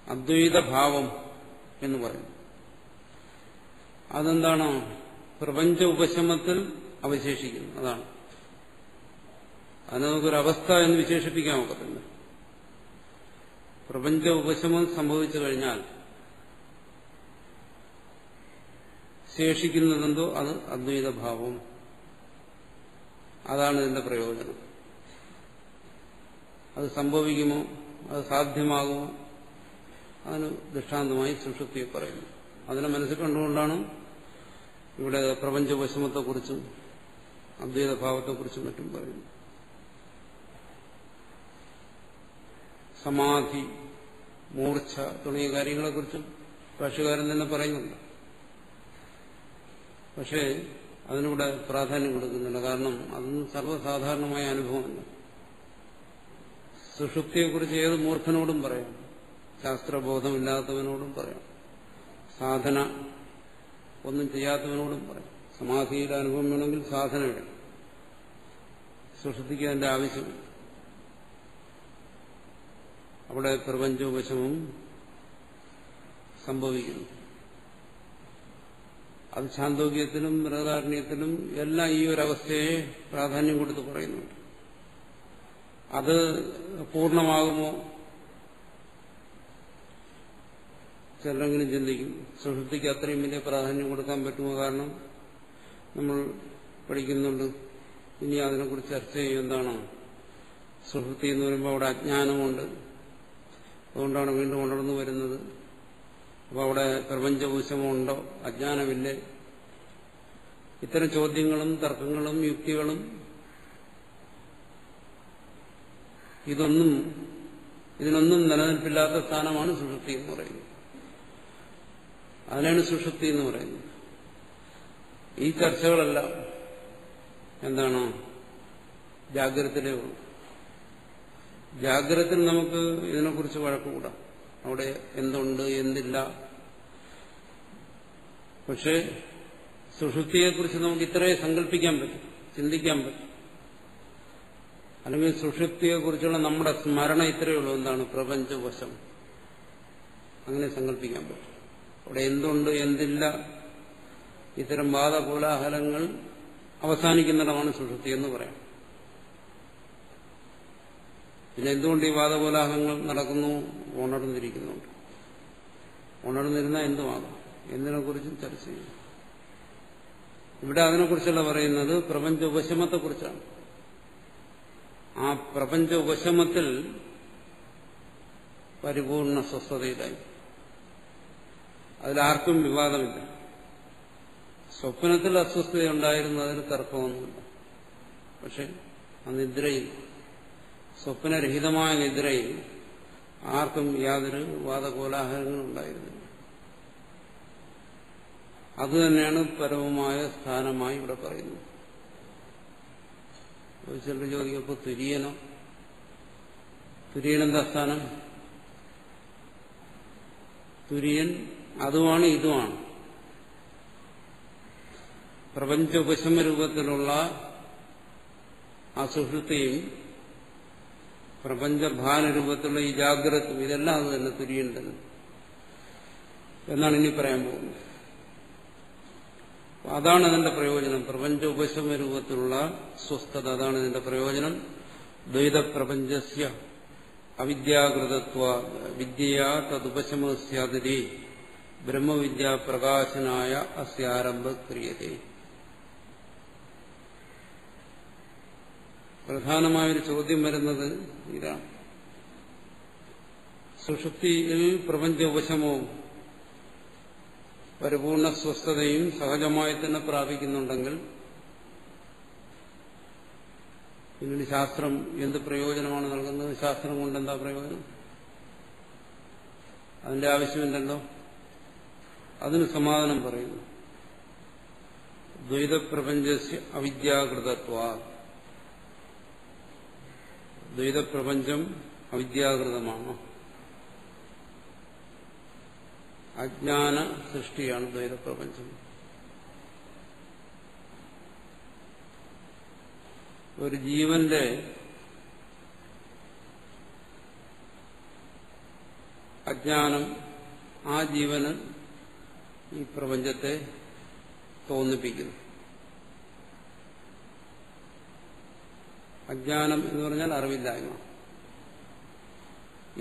അദ്വൈതഭാവം എന്ന് പറയുന്നു. അതെന്താണോ പ്രപഞ്ച ഉപശമത്തിൽ അവശേഷിക്കുന്നു. അതാണ്. അത് നമുക്കൊരവസ്ഥ എന്ന് വിശേഷിപ്പിക്കാൻ ഒക്കത്തില്ല. പ്രപഞ്ച ഉപശമം സംഭവിച്ചു കഴിഞ്ഞാൽ ശേഷിക്കുന്നതെന്തോ അത് അദ്വൈതഭാവം. അതാണ് ഇതിന്റെ പ്രയോജനം. അത് സംഭവിക്കുമോ, അത് സാധ്യമാകുമോ, അതിന് ദൃഷ്ടാന്തമായി സുഷുപ്തിയെ പറയുന്നു. അതിനെ മനസ്സിൽ കണ്ടുകൊണ്ടാണ് ഇവിടെ പ്രപഞ്ചവശമത്തെക്കുറിച്ചും അദ്വൈതഭാവത്തെക്കുറിച്ചും മറ്റും പറയുന്നു. സമാധി, മൂർച്ഛ തുടങ്ങിയ കാര്യങ്ങളെക്കുറിച്ചും ഭാഷ്യകാരൻ തന്നെ പറയുന്നുണ്ട്. പക്ഷേ അതിനിവിടെ പ്രാധാന്യം കൊടുക്കുന്നില്ല. കാരണം അതൊന്നും സർവ്വസാധാരണമായ അനുഭവമല്ല. സുഷുപ്തിയെക്കുറിച്ച് ഏത് മൂർഖനോടും പറയാം, ശാസ്ത്രബോധമില്ലാത്തവനോടും പറയാം, സാധന ഒന്നും ചെയ്യാത്തവനോടും പറയാം. സമാധിയുടെ അനുഭവം വേണമെങ്കിൽ സാധന വേണം. സുഷുപ്തിക്ക് അതിന്റെ ആവശ്യമില്ല. അവിടെ പ്രപഞ്ചോപശമം സംഭവിക്കുന്നു. അത് ഛാന്തോക്യത്തിലും ബൃഹദാരണ്യത്തിലും എല്ലാം ഈ ഒരവസ്ഥയെ പ്രാധാന്യം കൊടുത്ത് പറയുന്നുണ്ട്. അത് പൂർണ്ണമാകുമോ? ചിലരെങ്കിലും ചിന്തിക്കും സുഷുപ്തിക്ക് അത്രയും വലിയ പ്രാധാന്യം കൊടുക്കാൻ പറ്റുമോ? കാരണം നമ്മൾ പഠിക്കുന്നുണ്ട്, ഇനി അതിനെക്കുറിച്ച് ചർച്ച ചെയ്യും. എന്താണ് സുഷുപ്തി എന്ന് പറയുമ്പോൾ അവിടെ അജ്ഞാനമുണ്ട്, അതുകൊണ്ടാണ് വീണ്ടും ഉണർന്നു വരുന്നത്. അപ്പോൾ അവിടെ പ്രപഞ്ചകോശമുണ്ടോ, അജ്ഞാനമില്ലേ? ഇത്തരം ചോദ്യങ്ങളും തർക്കങ്ങളും യുക്തികളും ഇതിനൊന്നും നിലനിൽപ്പില്ലാത്ത സ്ഥാനമാണ് സുഷുപ്തി എന്ന് പറയുന്നത്. അതിനാണ് സുഷുപ്തി എന്ന് പറയുന്നത്. ഈ ചർച്ചകളെല്ലാം എന്താണ് ജാഗ്രതയിലേ ഉള്ളൂ. ജാഗ്രതയിൽ നമുക്ക് ഇതിനെക്കുറിച്ച് വഴക്കുകൂടാം, അവിടെ എന്തുണ്ട് എന്തില്ല. പക്ഷെ സുഷുപ്തിയെക്കുറിച്ച് നമുക്ക് ഇത്രയേ സങ്കല്പിക്കാൻ പറ്റും, ചിന്തിക്കാൻ പറ്റും. അല്ലെങ്കിൽ സുഷുപ്തിയെക്കുറിച്ചുള്ള നമ്മുടെ സ്മരണ ഇത്രയേ ഉള്ളൂ, എന്താണ് പ്രപഞ്ചവശം, അങ്ങനെ സങ്കല്പിക്കാൻ പറ്റും. അവിടെ എന്തുണ്ട് എന്തില്ല, ഇത്തരം വാദകോലാഹലങ്ങൾ അവസാനിക്കുന്നിടമാണ് സുഷുപ്തി എന്ന് പറയാം. പിന്നെ എന്തുകൊണ്ട് ഈ വാദകോലാഹലങ്ങൾ നടക്കുന്നു? ഉണർന്നിരിക്കുന്നുണ്ട്. ഉണർന്നിരുന്നാൽ എന്തുമാകാം, എന്തിനെക്കുറിച്ചും ചർച്ച ചെയ്യും. ഇവിടെ അതിനെക്കുറിച്ചല്ല പറയുന്നത്, പ്രപഞ്ച ഉപശമത്തെക്കുറിച്ചാണ്. ആ പ്രപഞ്ച ഉപശമത്തിൽ പരിപൂർണ സ്വസ്ഥതയിലായി. അതിലാർക്കും വിവാദമില്ല. സ്വപ്നത്തിൽ അസ്വസ്ഥതയുണ്ടായിരുന്നു, അതിന് തർക്കമൊന്നുമില്ല. പക്ഷെ ആ നിദ്രയിൽ, സ്വപ്നരഹിതമായ നിദ്രയിൽ ആർക്കും യാതൊരു വാദകോലാഹലങ്ങളും ഉണ്ടായിരുന്നില്ല. അതുതന്നെയാണ് പരമമായ സ്ഥാനമായി ഇവിടെ പറയുന്നത്. ചിലർ ചോദിക്കപ്പോൾ തുര്യനോ? തുര്യനെന്താ സ്ഥാനം? തുര്യൻ അതുമാണ് ഇതുമാണ്. പ്രപഞ്ച ഉപശമ രൂപത്തിലുള്ള ആ സുഷുപ്തിയും പ്രപഞ്ചഭാന രൂപത്തിലുള്ള ഈ ജാഗ്രതയും ഇതെല്ലാം അത് തന്നെ തുര്യൻ തന്നെ എന്നാണ് ഇനി പറയാൻ പോകുന്നത്. അതാണ് അതിന്റെ പ്രയോജനം. പ്രപഞ്ച ഉപശമ രൂപത്തിലുള്ള സ്വസ്ഥത, അതാണ് ഇതിന്റെ പ്രയോജനം. ദ്വൈത പ്രപഞ്ചസ്യ അവിദ്യാകൃതത്വ വിദ്യയാ തദുപശമസ്യാതിരി ബ്രഹ്മവിദ്യാ പ്രകാശനായ അസ്യാരംഭ ക്രിയതേ. പ്രധാനമായൊരു ചോദ്യം വരുന്നത് ഇതാണ്. സുഷുപ്തിയിൽ പ്രപഞ്ച ഉപശമവും പരിപൂർണ സ്വസ്ഥതയും സഹജമായി തന്നെ പ്രാപിക്കുന്നുണ്ടെങ്കിൽ പിന്നീട് ശാസ്ത്രം എന്ത് പ്രയോജനമാണ് നൽകുന്നത്? ശാസ്ത്രം കൊണ്ടെന്താ പ്രയോജനം? അതിന്റെ ആവശ്യമില്ലല്ലോ. അതിന് സമാധാനം പറയുന്നു. ദ്വൈതപ്രപഞ്ചസ്യ അവിദ്യാകൃതത്വ. ദ്വൈതപ്രപഞ്ചം അവിദ്യാകൃതമാണ്. അജ്ഞാന സൃഷ്ടിയാണ് ദ്വൈതപ്രപഞ്ചം. ഒരു ജീവന്റെ അജ്ഞാനം ആ ജീവന് ഈ പ്രപഞ്ചത്തെ തോന്നിപ്പിക്കുന്നു. അജ്ഞാനം എന്ന് പറഞ്ഞാൽ അറിവില്ലായ്മ.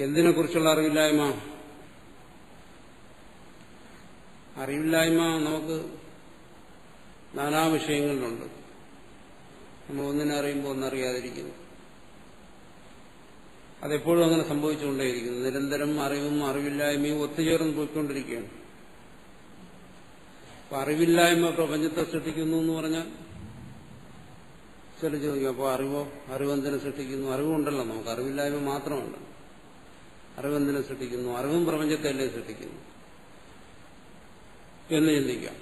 എന്തിനെക്കുറിച്ചുള്ള അറിവില്ലായ്മ? അറിവില്ലായ്മ നമുക്ക് നാനാ വിഷയങ്ങളിലുണ്ട്. നമ്മൾ ഒന്നിനെ അറിയുമ്പോൾ ഒന്നറിയാതിരിക്കുന്നു. അതെപ്പോഴും അങ്ങനെ സംഭവിച്ചുകൊണ്ടേയിരിക്കുന്നു. നിരന്തരം അറിവും അറിവില്ലായ്മയും ഒത്തുചേർന്ന് പോയിക്കൊണ്ടിരിക്കുകയാണ്. അപ്പൊ അറിവില്ലായ്മ പ്രപഞ്ചത്തെ സൃഷ്ടിക്കുന്നു എന്ന് പറഞ്ഞാൽ ചില ചോദിക്കും, അപ്പോൾ അറിവെന്തിനെ സൃഷ്ടിക്കുന്നു? അറിവുണ്ടല്ലോ നമുക്ക്, അറിവില്ലായ്മ മാത്രമല്ല. അറിവെന്തിനെ സൃഷ്ടിക്കുന്നു? അറിവും പ്രപഞ്ചത്തെ അല്ലേ സൃഷ്ടിക്കുന്നു എന്ന് ചിന്തിക്കാം.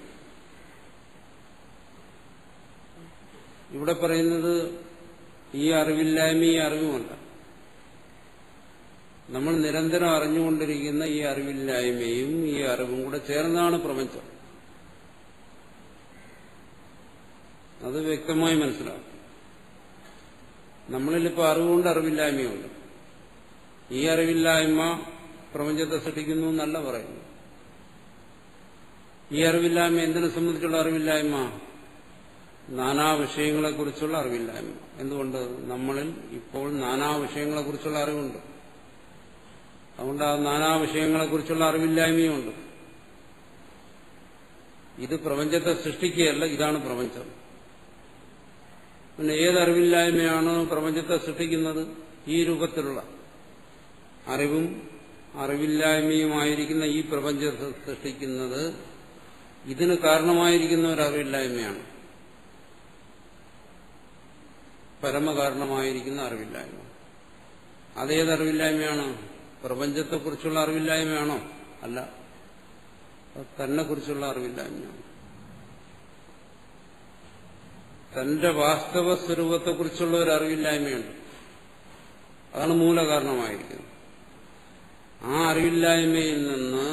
ഇവിടെ പറയുന്നത് ഈ അറിവില്ലായ്മ ഈ അറിവുമല്ല. നമ്മൾ നിരന്തരം അറിഞ്ഞുകൊണ്ടിരിക്കുന്ന ഈ അറിവില്ലായ്മയും ഈ അറിവും കൂടെ ചേർന്നാണ് പ്രപഞ്ചം. അത് വ്യക്തമായി മനസ്സിലാവും. നമ്മളിലിപ്പോൾ അറിവുകൊണ്ട് അറിവില്ലായ്മയുണ്ട്. ഈ അറിവില്ലായ്മ പ്രപഞ്ചത്തെ സൃഷ്ടിക്കുന്നു എന്നല്ല പറയുന്നു. ഈ അറിവില്ലായ്മ എന്തിനെ സംബന്ധിച്ചുള്ള അറിവില്ലായ്മ? നാനാ വിഷയങ്ങളെക്കുറിച്ചുള്ള അറിവില്ലായ്മ. എന്തുകൊണ്ട്? നമ്മളിൽ ഇപ്പോൾ നാനാ വിഷയങ്ങളെക്കുറിച്ചുള്ള അറിവുണ്ട്. അതുകൊണ്ട് ആ നാനാ വിഷയങ്ങളെക്കുറിച്ചുള്ള അറിവില്ലായ്മയുണ്ട്. ഇത് പ്രപഞ്ചത്തെ സൃഷ്ടിക്കുകയല്ല, ഇതാണ് പ്രപഞ്ചം. പിന്നെ ഏതറിവില്ലായ്മയാണ് പ്രപഞ്ചത്തെ സൃഷ്ടിക്കുന്നത്? ഈ രൂപത്തിലുള്ള അറിവും അറിവില്ലായ്മയുമായിരിക്കുന്ന ഈ പ്രപഞ്ചത്തെ സൃഷ്ടിക്കുന്നത് ഇതിന് കാരണമായിരിക്കുന്ന ഒരു അറിവില്ലായ്മയാണ്. പരമകാരണമായിരിക്കുന്ന അറിവില്ലായ്മ. അതേതറിവില്ലായ്മയാണ്? പ്രപഞ്ചത്തെക്കുറിച്ചുള്ള അറിവില്ലായ്മയാണോ? അല്ല, തന്നെക്കുറിച്ചുള്ള അറിവില്ലായ്മയാണ്. തന്റെ വാസ്തവ സ്വരൂപത്തെക്കുറിച്ചുള്ള ഒരു അറിവില്ലായ്മയുണ്ട്. അതാണ് മൂലകാരണമായിരിക്കുന്നത്. ആ അറിവില്ലായ്മയിൽ നിന്ന്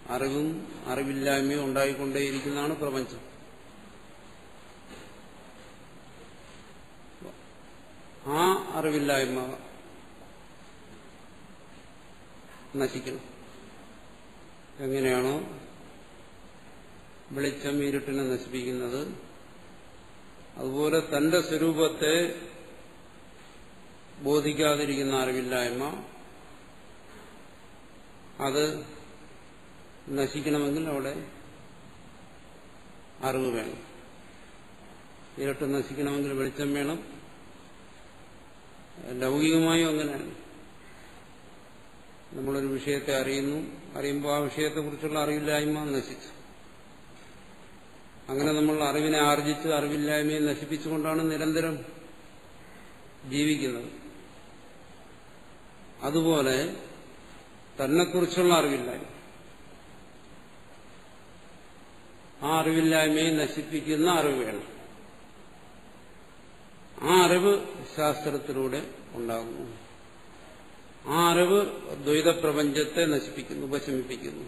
അറിവും അറിവില്ലായ്മയും ഉണ്ടായിക്കൊണ്ടേയിരിക്കുന്നതാണ് പ്രപഞ്ചം. ആ അറിവില്ലായ്മ നശിക്കണം. എങ്ങനെയാണോ വെളിച്ചം ഇരുട്ടിനെ നശിപ്പിക്കുന്നത്, അതുപോലെ തന്റെ സ്വരൂപത്തെ ബോധിക്കാതിരിക്കുന്ന അറിവില്ലായ്മ അത് നശിക്കണമെങ്കിൽ അവിടെ അറിവ് വേണം. ഇരുട്ട് നശിക്കണമെങ്കിൽ വെളിച്ചം വേണം. ലൗകികമായും അങ്ങനെയാണ്. നമ്മളൊരു വിഷയത്തെ അറിയുമ്പോൾ ആ വിഷയത്തെക്കുറിച്ചുള്ള അറിവില്ലായ്മ നശിച്ചു. അങ്ങനെ നമ്മൾ അറിവിനെ ആർജിച്ച് അറിവില്ലായ്മയെ നശിപ്പിച്ചുകൊണ്ടാണ് നിരന്തരം ജീവിക്കുന്നത്. അതുപോലെ തന്നെക്കുറിച്ചുള്ള അറിവില്ലായ്മ, ആ അറിവില്ലായ്മയെ നശിപ്പിക്കുന്ന അറിവ് വേണം. ആ അറിവ് ശാസ്ത്രത്തിലൂടെ ഉണ്ടാകുന്നു. ആ അറിവ് ദ്വൈതപ്രപഞ്ചത്തെ നശിപ്പിക്കുന്നു, ഉപശമിപ്പിക്കുന്നു.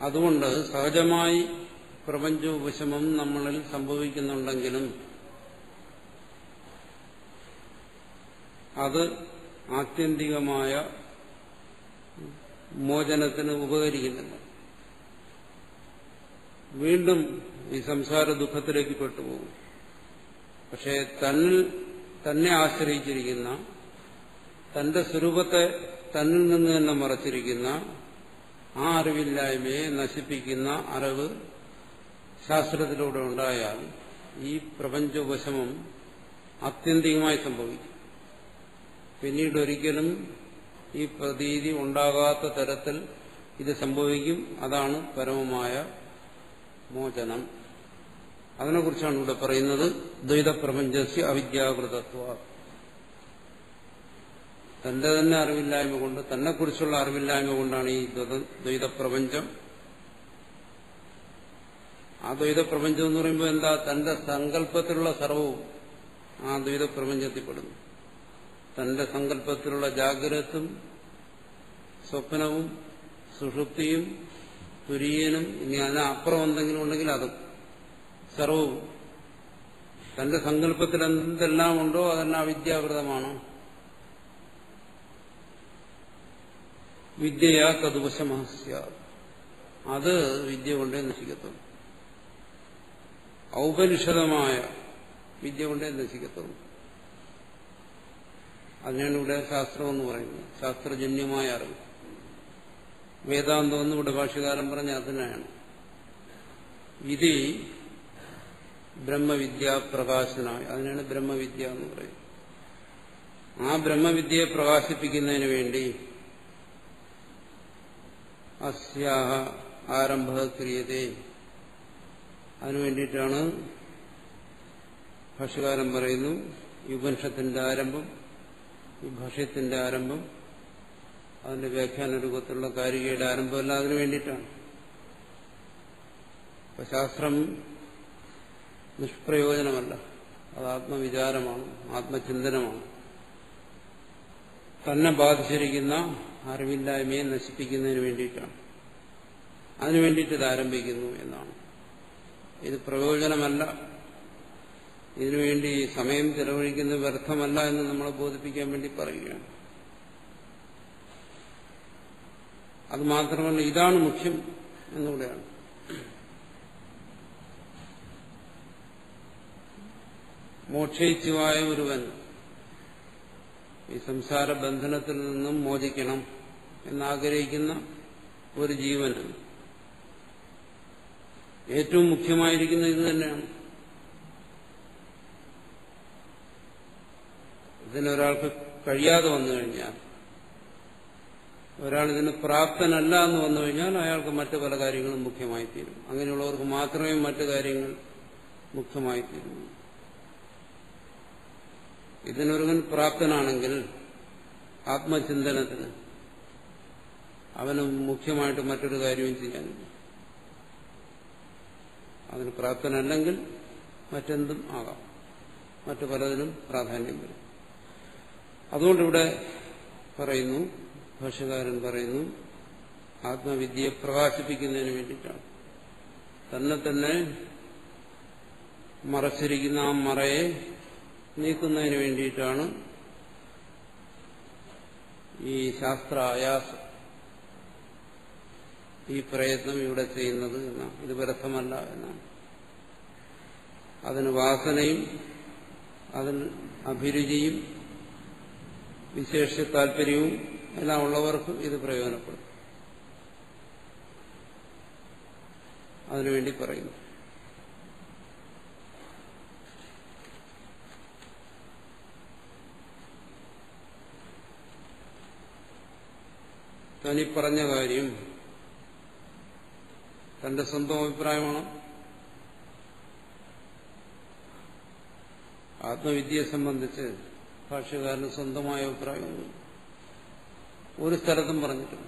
അതുകൊണ്ട് സഹജമായി പ്രപഞ്ചോപശമം നമ്മളിൽ സംഭവിക്കുന്നുണ്ടെങ്കിലും അത് ആത്യന്തികമായ മോചനത്തിന് ഉപകരിക്കുന്നില്ല. വീണ്ടും ഈ സംസാര ദുഃഖത്തിലേക്ക് പെട്ടുപോകും. പക്ഷേ തന്നെ ആശ്രയിച്ചിരിക്കുന്ന, തന്റെ സ്വരൂപത്തെ തന്നിൽ നിന്ന് തന്നെ മറച്ചിരിക്കുന്ന ആ അറിവില്ലായ്മയെ നശിപ്പിക്കുന്ന അറിവ് ശാസ്ത്രത്തിലൂടെ ഉണ്ടായാൽ ഈ പ്രപഞ്ചോപശമം ആത്യന്തികമായി സംഭവിക്കും. പിന്നീട് ഒരിക്കലും ഈ പ്രതീതി ഉണ്ടാകാത്ത തരത്തിൽ ഇത് സംഭവിക്കും. അതാണ് പരമമായ മോചനം. അതിനെക്കുറിച്ചാണ് ഇവിടെ പറയുന്നത്. ദ്വൈതപ്രപഞ്ചസ്യ അവിദ്യാകൃതത്വ. തന്റെ തന്നെ അറിവില്ലായ്മ കൊണ്ട്, തന്നെക്കുറിച്ചുള്ള അറിവില്ലായ്മ കൊണ്ടാണ് ഈ ദ്വൈതപ്രപഞ്ചം. ആ ദ്വൈതപ്രപഞ്ചം എന്ന് പറയുമ്പോൾ എന്താ? തന്റെ സങ്കല്പത്തിലുള്ള സർവവും ആ ദ്വൈതപ്രപഞ്ചത്തിൽപ്പെടുന്നു. തന്റെ സങ്കല്പത്തിലുള്ള ജാഗ്രതയും സ്വപ്നവും സുഷുപ്തിയും തുര്യനും ഇനി അതിനപ്പുറം എന്തെങ്കിലും ഉണ്ടെങ്കിൽ അതും സർവവും തന്റെ സങ്കല്പത്തിൽ എന്തെല്ലാം ഉണ്ടോ അതെല്ലാം അവിദ്യാകൃതമാണ്. വിദ്യയാ തദുപശമസ്യ. അത് വിദ്യ കൊണ്ടേ നശിക്കത്തുള്ളൂ. ഔപനിഷദമായ വിദ്യ കൊണ്ടേ നശിക്കത്തുള്ളൂ. അതിനാണ് ഇവിടെ ശാസ്ത്രം എന്ന് പറയുന്നത്. ശാസ്ത്രജന്യമായ അറിവ്. വേദാന്തം എന്ന് ഇവിടെ ഭാഷ്യകാരൻ പറഞ്ഞ അതിനാണ്. വിധി ബ്രഹ്മവിദ്യാപ്രകാശനായ, അതിനാണ് ബ്രഹ്മവിദ്യ എന്ന് പറയുന്നത്. ആ ബ്രഹ്മവിദ്യയെ പ്രകാശിപ്പിക്കുന്നതിന് വേണ്ടി അസ്യാഹ ആരംഭ ക്രിയതേ, അതിനുവേണ്ടിയിട്ടാണ് ഭാഷ്യകാരൻ പറയുന്നു ഈ ഉപനിഷത്തിന്റെ ആരംഭം, ഈ ഭാഷ്യത്തിന്റെ ആരംഭം, അതിന്റെ വ്യാഖ്യാന രൂപത്തിലുള്ള കാരികയുടെ ആരംഭമല്ല, അതിനു വേണ്ടിയിട്ടാണ്. അപ്പൊ ശാസ്ത്രം നിഷ്പ്രയോജനമല്ല, അത് ആത്മവിചാരമാണ്, ആത്മചിന്തനമാണ്. തന്നെ ബാധിച്ചിരിക്കുന്ന അറിവില്ലായ്മയെ നശിപ്പിക്കുന്നതിന് വേണ്ടിയിട്ടാണ്. അതിനു വേണ്ടിയിട്ട് ഇത് ആരംഭിക്കുന്നു എന്നാണ്. ഇത് പ്രയോജനമല്ല ഇതിനുവേണ്ടി സമയം ചെലവഴിക്കുന്നത് വ്യർത്ഥമല്ല എന്ന് നമ്മളെ ബോധിപ്പിക്കാൻ വേണ്ടി പറയുകയാണ്. അത് മാത്രമല്ല, ഇതാണ് മുഖ്യം എന്നുകൂടെയാണ്. മോക്ഷയിച്ചുവായ ഒരുവൻ ഈ സംസാര ബന്ധനത്തിൽ നിന്നും മോചിക്കണം എന്നാഗ്രഹിക്കുന്ന ഒരു ജീവന് ഏറ്റവും മുഖ്യമായിരിക്കുന്നത് ഇത് തന്നെയാണ്. ഇതിനൊരാൾക്ക് കഴിയാതെ വന്നു കഴിഞ്ഞാൽ, ഒരാൾ ഇതിന് പ്രാപ്തനല്ല എന്ന് വന്നു കഴിഞ്ഞാൽ അയാൾക്ക് മറ്റു പല കാര്യങ്ങളും മുഖ്യമായിത്തീരും. അങ്ങനെയുള്ളവർക്ക് മാത്രമേ മറ്റു കാര്യങ്ങൾ മുഖ്യമായിത്തീരുന്നു. ഇതിനൊരുവൻ പ്രാപ്തനാണെങ്കിൽ ആത്മചിന്തനത്തിന് അവന് മുഖ്യമായിട്ട് മറ്റൊരു കാര്യവും ചെയ്യാനില്ല. അതിന് പ്രാപ്തനല്ലെങ്കിൽ മറ്റെന്തും ആകാം, മറ്റു പലതിനും പ്രാധാന്യം വരും. അതുകൊണ്ടിവിടെ പറയുന്നു, ഭാഷ്യകാരൻ പറയുന്നു, ആത്മവിദ്യയെ പ്രകാശിപ്പിക്കുന്നതിന് വേണ്ടിയിട്ടാണ്. തന്നെ മറച്ചിരിക്കുന്ന ആ മറയെ നീക്കുന്നതിന് വേണ്ടിയിട്ടാണ് ഈ ശാസ്ത്ര ആയാസം, ഈ പ്രയത്നം ഇവിടെ ചെയ്യുന്നത് എന്നാണ്. ഇത് വ്യർത്ഥമല്ല എന്നാണ്. അതിന് വാസനയും അതിന് അഭിരുചിയും വിശേഷ താല്പര്യവും എല്ലാം ഉള്ളവർക്ക് ഇത് പ്രയോജനപ്പെടും. അതിനുവേണ്ടി പറയുന്നു. തനി പറഞ്ഞ കാര്യം തന്റെ സ്വന്തം അഭിപ്രായമാണ്. ആത്മവിദ്യയെ സംബന്ധിച്ച് ഭാഷ്യകാരന് സ്വന്തമായ അഭിപ്രായമൊന്നും ഒരു സ്ഥലത്തും പറഞ്ഞിട്ടില്ല.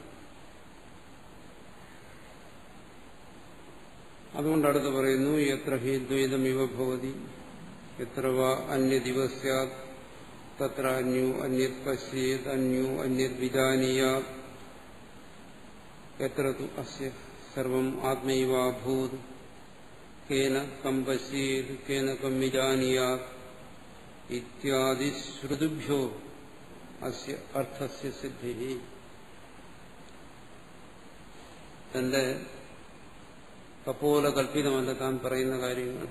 അതുകൊണ്ട് അടുത്ത് പറയുന്നു, യത്ര ഹി ദ്വൈതമിവ ഭവതി യത്ര വാ അന്യദിവ സ്യാത് തത്ര അന്യോ അന്യത് പശ്യേത് അന്യോ അന്യത് വിജാനീയാത് യത്ര തു അസ്യ സർവം ആത്മൈവാഭൂത് കേന കം പശ്യേത് കേന കം വിജാനീയാത് ഇത്യാദി ശ്രുതിഭ്യോ അസ്യ അർത്ഥസ്യ സിദ്ധി. തന്റെ കപോല കൽപ്പിതമല്ല താൻ പറയുന്ന കാര്യങ്ങൾ,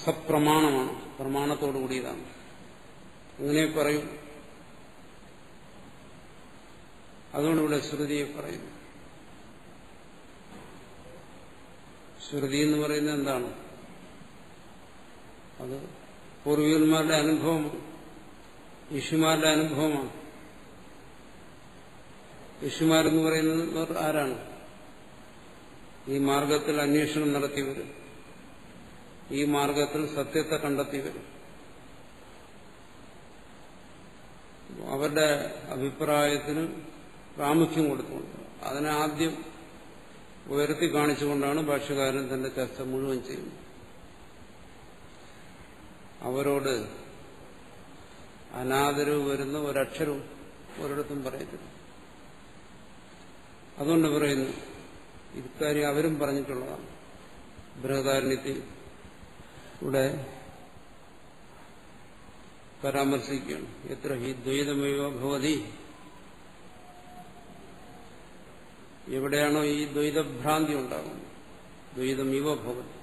സപ്രമാണമാണ്, പ്രമാണത്തോടു കൂടിയതാണ്. അങ്ങനെ പറയും. അതുകൊണ്ട് ഇവിടെ ശ്രുതിയെ പറയുന്നു. ശ്രുതി എന്ന് പറയുന്നത് എന്താണ്? അത് പൂർവികന്മാരുടെ അനുഭവമാണ്, ഋഷിമാരുടെ അനുഭവമാണ്. ഋഷിമാരെന്ന് പറയുന്നത് ആരാണ്? ഈ മാർഗത്തിൽ അന്വേഷണം നടത്തിയവരും ഈ മാർഗത്തിൽ സത്യത്തെ കണ്ടെത്തിയവരും അവരുടെ അഭിപ്രായത്തിന് പ്രാമുഖ്യം കൊടുത്തുകൊണ്ട് അതിനെ ആദ്യം ഉയർത്തി കാണിച്ചുകൊണ്ടാണ് ഭാഷ്യകാരൻ തന്റെ ചർച്ച മുഴുവൻ ചെയ്യുന്നത്. അവരോട് അനാദരവ് വരുന്ന ഒരക്ഷരവും ഒരിടത്തും പറയത്തില്ല. അതുകൊണ്ട് പറയുന്നു, ഇക്കാര്യം അവരും പറഞ്ഞിട്ടുള്ളതാണ്. ബൃഹദാരണ്യത്തിൽ ഇവിടെ പരാമർശിക്കുകയാണ്. എത്ര ഹി ദ്വൈതമേവ ഭവതി, എവിടെയാണോ ഈ ദ്വൈതഭ്രാന്തി ഉണ്ടാകുന്നത്, ദ്വൈതമിവ ഭവതി,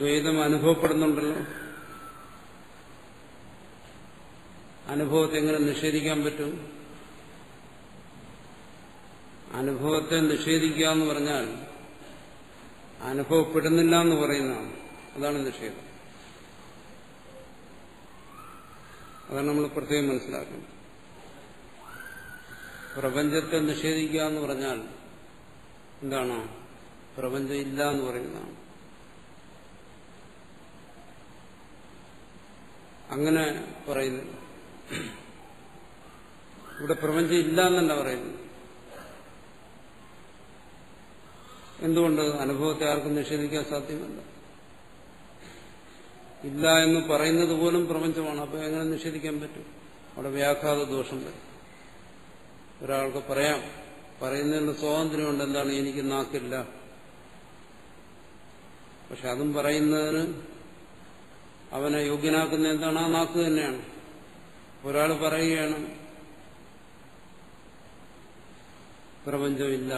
ദ്വൈതം അനുഭവപ്പെടുന്നുണ്ടല്ലോ. അനുഭവത്തെ എങ്ങനെ നിഷേധിക്കാൻ പറ്റും? അനുഭവത്തെ നിഷേധിക്കുക എന്ന് പറഞ്ഞാൽ അനുഭവപ്പെടുന്നില്ല എന്ന് പറയുന്നതാണ്. അതാണ് നിഷേധം. അതാണ് നമ്മൾ പ്രത്യേകം മനസ്സിലാക്കുന്നത്. പ്രപഞ്ചത്തെ നിഷേധിക്കുക എന്ന് പറഞ്ഞാൽ എന്താണ്? പ്രപഞ്ചം ഇല്ല എന്ന് പറയുന്നതാണ്. അങ്ങനെ പറയുന്നു. ഇവിടെ പ്രപഞ്ചം ഇല്ല എന്നല്ല പറയുന്നു. എന്തുകൊണ്ട്? അനുഭവത്തെ ആർക്കും നിഷേധിക്കാൻ സാധ്യമല്ല. ഇല്ല എന്ന് പറയുന്നത് പോലും പ്രപഞ്ചമാണ്. അപ്പൊ എങ്ങനെ നിഷേധിക്കാൻ പറ്റും? അവിടെ വ്യാഘാത ദോഷം വരും. ഒരാൾക്ക് പറയാം, പറയുന്നതിനുള്ള സ്വാതന്ത്ര്യമുണ്ട്. എന്താണ്? എനിക്ക് നാക്കില്ല, പക്ഷെ അതും പറയുന്നതിന് അവനെ യോഗ്യനാക്കുന്ന എന്താണ്? ആ നാക്ക് തന്നെയാണ്. ഒരാൾ പറയുകയാണ് പ്രപഞ്ചമില്ല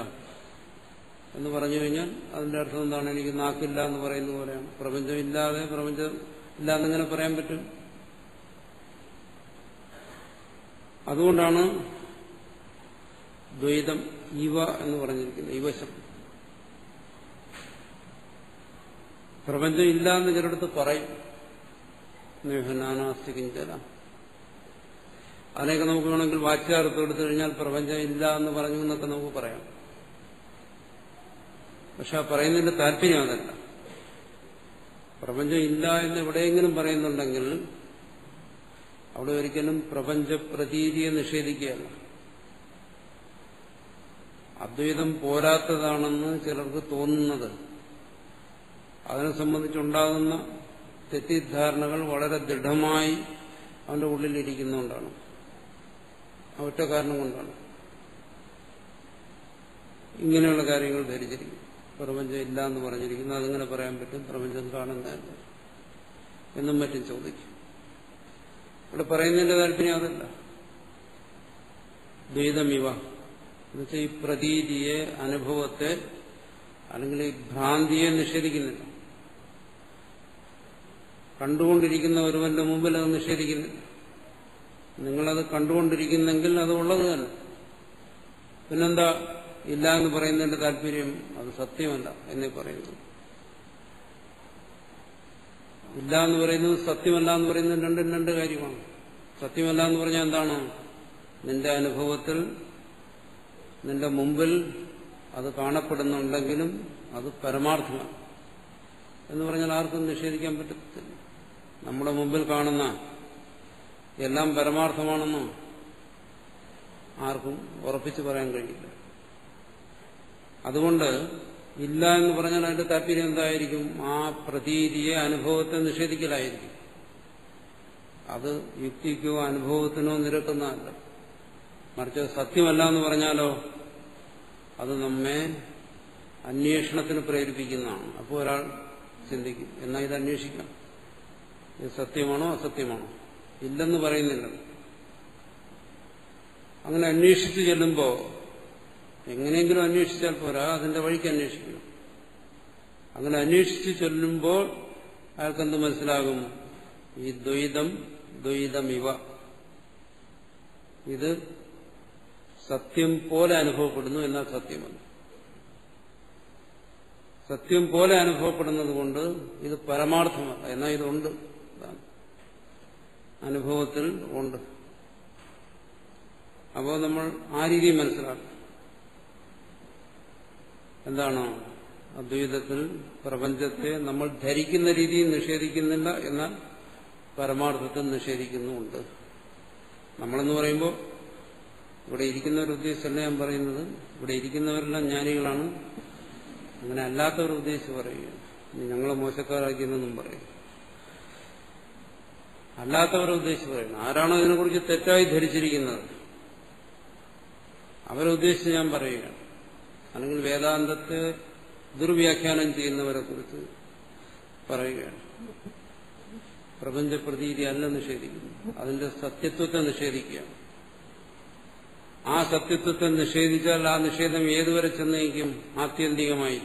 എന്ന് പറഞ്ഞു കഴിഞ്ഞാൽ അതിന്റെ അർത്ഥം എന്താണ്? എനിക്ക് നാക്കില്ല എന്ന് പറയുന്ന പോലെയാണ്. പ്രപഞ്ചമില്ലാതെ പ്രപഞ്ചം ഇല്ലാന്നെങ്ങനെ പറയാൻ പറ്റും? അതുകൊണ്ടാണ് ദ്വൈതം ഇവ എന്ന് പറഞ്ഞിരിക്കുന്നത്. ഇവശം പ്രപഞ്ചം ഇല്ല എന്ന് ചിലടത്ത് പറയും. നാനാസ്തി കിഞ്ചന. അതിനൊക്കെ നമുക്ക് വേണമെങ്കിൽ വാച്യാർത്ഥം എടുത്തു കഴിഞ്ഞാൽ പ്രപഞ്ചം ഇല്ല എന്ന് പറഞ്ഞു എന്നൊക്കെ നമുക്ക് പറയാം. പക്ഷെ ആ പറയുന്നതിന്റെ താല്പര്യം അതല്ല. പ്രപഞ്ചം ഇല്ല എന്ന് എവിടെയെങ്കിലും പറയുന്നുണ്ടെങ്കിൽ അവിടെ ഒരിക്കലും പ്രപഞ്ച പ്രതീതിയെ നിഷേധിക്കുകയല്ല. അദ്വൈതം പോരാത്തതാണെന്ന് ചിലർക്ക് തോന്നുന്നത് അതിനെ സംബന്ധിച്ചുണ്ടാകുന്ന തെറ്റിദ്ധാരണകൾ വളരെ ദൃഢമായി അവന്റെ ഉള്ളിലിരിക്കുന്നതുകൊണ്ടാണ്. ആ ഒറ്റ കാരണം കൊണ്ടാണ് ഇങ്ങനെയുള്ള കാര്യങ്ങൾ ധരിച്ചിരിക്കും. പ്രപഞ്ചം ഇല്ല എന്ന് പറഞ്ഞിരിക്കുന്നു, അതെങ്ങനെ പറയാൻ പറ്റും? പ്രപഞ്ചം കാണുന്നതല്ല എന്നും മറ്റും ചോദിക്കും. ഇവിടെ പറയുന്നതിന്റെ താല്പര്യം അതല്ല. ദ്വൈതമിവ എന്നുവെച്ചാൽ ഈ പ്രതീതിയെ, അനുഭവത്തെ അല്ലെങ്കിൽ ഈ ഭ്രാന്തിയെ നിഷേധിക്കുന്നില്ല. കണ്ടുകൊണ്ടിരിക്കുന്ന ഒരുവന്റെ മുമ്പിൽ അത് നിഷേധിക്കുന്നില്ല. നിങ്ങളത് കണ്ടുകൊണ്ടിരിക്കുന്നെങ്കിൽ അത് ഉള്ളത് തന്നെ. പിന്നെന്താ ഇല്ല എന്ന് പറയുന്നതിന്റെ താല്പര്യം? അത് സത്യമല്ല എന്നേ പറയുന്നു. ഇല്ല എന്ന് പറയുന്നത് സത്യമല്ല എന്ന് പറയുന്നത് രണ്ടും രണ്ട് കാര്യമാണ്. സത്യമല്ല എന്ന് പറഞ്ഞാൽ എന്താണ്? നിന്റെ അനുഭവത്തിൽ നിന്റെ മുമ്പിൽ അത് കാണപ്പെടുന്നുണ്ടെങ്കിലും അത് പരമാർത്ഥമാണ് എന്ന് പറഞ്ഞാൽ ആർക്കും നിഷേധിക്കാൻ പറ്റത്തില്ല. നമ്മുടെ മുമ്പിൽ കാണുന്ന എല്ലാം പരമാർത്ഥമാണെന്നോ ആർക്കും ഉറപ്പിച്ചു പറയാൻ കഴിയില്ല. അതുകൊണ്ട് ഇല്ല എന്ന് പറഞ്ഞാൽ അതിന്റെ താല്പര്യം എന്തായിരിക്കും? ആ പ്രതീതിയെ, അനുഭവത്തെ നിഷേധിക്കലായിരിക്കും. അത് യുക്തിക്കോ അനുഭവത്തിനോ നിരക്കുന്നതല്ല. മറിച്ച് സത്യമല്ല എന്ന് പറഞ്ഞാലോ അത് നമ്മെ അന്വേഷണത്തിന് പ്രേരിപ്പിക്കുന്നതാണ്. അപ്പോൾ ഒരാൾ ചിന്തിക്കും, എന്നാൽ ഇത് അന്വേഷിക്കാം, ഇത് സത്യമാണോ അസത്യമാണോ? ഇല്ലെന്ന് പറയുന്നില്ല. അങ്ങനെ അന്വേഷിച്ചു ചെല്ലുമ്പോൾ എങ്ങനെയെങ്കിലും അന്വേഷിച്ചാൽ പോരാ, അതിന്റെ വഴിക്ക് അന്വേഷിക്കണം. അങ്ങനെ അന്വേഷിച്ചു ചെല്ലുമ്പോൾ അയാൾക്കെന്ത് മനസ്സിലാകും? ഈ ദ്വൈതമിവ, ഇത് സത്യം പോലെ അനുഭവപ്പെടുന്നു, എന്നാൽ സത്യമല്ല. സത്യം പോലെ അനുഭവപ്പെടുന്നത് കൊണ്ട് ഇത് പരമാർത്ഥമല്ല, എന്നാൽ ഇതുണ്ട്, അനുഭവത്തിൽ ഉണ്ട്. അപ്പോൾ നമ്മൾ ആ രീതി മനസ്സിലാക്കും. എന്താണ്? അദ്വൈതത്തിൽ പ്രപഞ്ചത്തെ നമ്മൾ ധരിക്കുന്ന രീതിയിൽ നിഷേധിക്കുന്നില്ല, എന്നാൽ പരമാർത്ഥത്തിൽ നിഷേധിക്കുന്നുമുണ്ട്. നമ്മളെന്ന് പറയുമ്പോൾ ഇവിടെ ഇരിക്കുന്നവർ ഉദ്ദേശിച്ചല്ല ഞാൻ പറയുന്നത്. ഇവിടെ ഇരിക്കുന്നവരെല്ലാം ജ്ഞാനികളാണ്. അങ്ങനെ അല്ലാത്തവർ ഉദ്ദേശിച്ച് പറയുകയാണ്. ഞങ്ങളെ മോശക്കാരാക്കിയെന്നും പറയും. അല്ലാത്തവരെ ഉദ്ദേശിച്ച് പറയുന്നു. ആരാണോ ഇതിനെക്കുറിച്ച് തെറ്റായി ധരിച്ചിരിക്കുന്നത് അവരെ ഉദ്ദേശിച്ച് ഞാൻ പറയുകയാണ്. അല്ലെങ്കിൽ വേദാന്തത്തെ ദുർവ്യാഖ്യാനം ചെയ്യുന്നവരെ കുറിച്ച് പറയുകയാണ്. പ്രപഞ്ചപ്രതീതി അല്ല നിഷേധിക്കുന്നു, അതിന്റെ സത്യത്വത്തെ നിഷേധിക്കുകയാണ്. ആ സത്യത്വത്തെ നിഷേധിച്ചാൽ ആ നിഷേധം ഏതുവരെ ചെന്നേക്കും? ആത്യന്തികമായി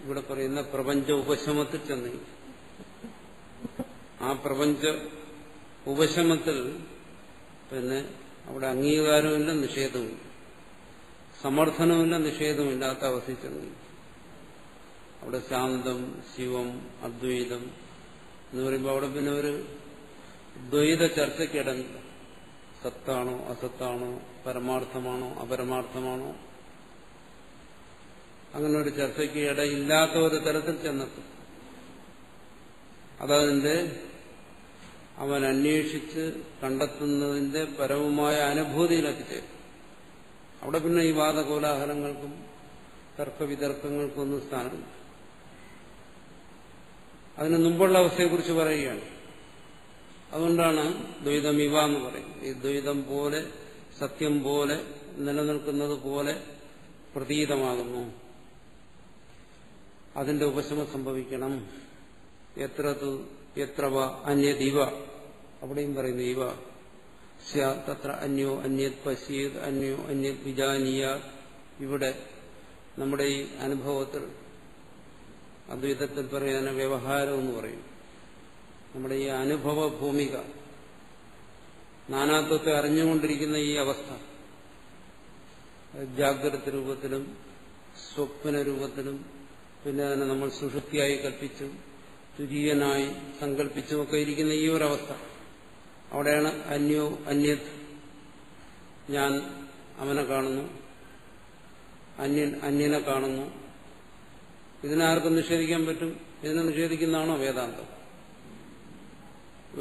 ഇവിടെ പറയുന്ന പ്രപഞ്ച ഉപശമത്തിൽ ചെന്നേക്കും. ആ പ്രപഞ്ച ഉപശമത്തിൽ പിന്നെ അവിടെ അംഗീകാരമില്ല, നിഷേധവുമില്ല, സമർത്ഥനവുമില്ല, നിഷേധമില്ലാത്ത അവസ്ഥയിൽ ചെന്നേക്കും. അവിടെ ശാന്തം, ശിവം, അദ്വൈതം എന്ന് പറയുമ്പോൾ അവിടെ പിന്നെ ഒരു ദ്വൈത ചർച്ചയ്ക്കിടങ്ങില്ല. സത്താണോ അസത്താണോ, പരമാർത്ഥമാണോ അപരമാർത്ഥമാണോ, അങ്ങനെ ഒരു ചർച്ചയ്ക്ക് ഇടയില്ലാത്ത ഒരു തരത്തിൽ ചെന്നെത്തും. അതതിന്റെ അവൻ അന്വേഷിച്ച് കണ്ടെത്തുന്നതിന്റെ പരമമായ അനുഭൂതിയിലെത്തിച്ചേരും. അവിടെ പിന്നെ ഈ വാദകോലാഹലങ്ങൾക്കും തർക്കവിതർക്കങ്ങൾക്കും ഒന്നും സ്ഥാനമില്ല. അതിന് മുമ്പുള്ള അവസ്ഥയെക്കുറിച്ച് പറയുകയാണ്. അതുകൊണ്ടാണ് ദ്വൈതമിവ എന്ന് പറയുന്നത്. ഈ ദ്വൈതം പോലെ, സത്യം പോലെ, നിലനിൽക്കുന്നത് പോലെ പ്രതീതമാകുന്നു. അതിന്റെ ഉപശമം സംഭവിക്കണം. എത്ര അന്യദിവ, അവിടെയും പറയുന്നു ഇവ തത്ര അന്യോ അന്യത് പശ്യേത് അന്യോ അന്യത് വിജാനീയാത്. ഇവിടെ നമ്മുടെ ഈ അനുഭവത്തിൽ, അദ്വൈതത്തിൽ പറയുന്ന വ്യവഹാരം എന്ന് പറയും, നമ്മുടെ ഈ അനുഭവ ഭൂമിക, നാനാത്വത്തെ അറിഞ്ഞുകൊണ്ടിരിക്കുന്ന ഈ അവസ്ഥ, ജാഗ്രത രൂപത്തിലും സ്വപ്ന രൂപത്തിലും പിന്നെ അതിനെ നമ്മൾ സുഷുപ്തിയായി കൽപ്പിച്ചും തുരീയനായി സങ്കല്പിച്ചുമൊക്കെ ഇരിക്കുന്ന ഈ ഒരവസ്ഥ, അവിടെയാണ് അന്യോ അന്യത്. ഞാൻ അവനെ കാണുന്നു, അന്യൻ അന്യനെ കാണുന്നു. ഇതിനാർക്കും നിഷേധിക്കാൻ പറ്റും? ഇതിനെ നിഷേധിക്കുന്നതാണോ വേദാന്തം?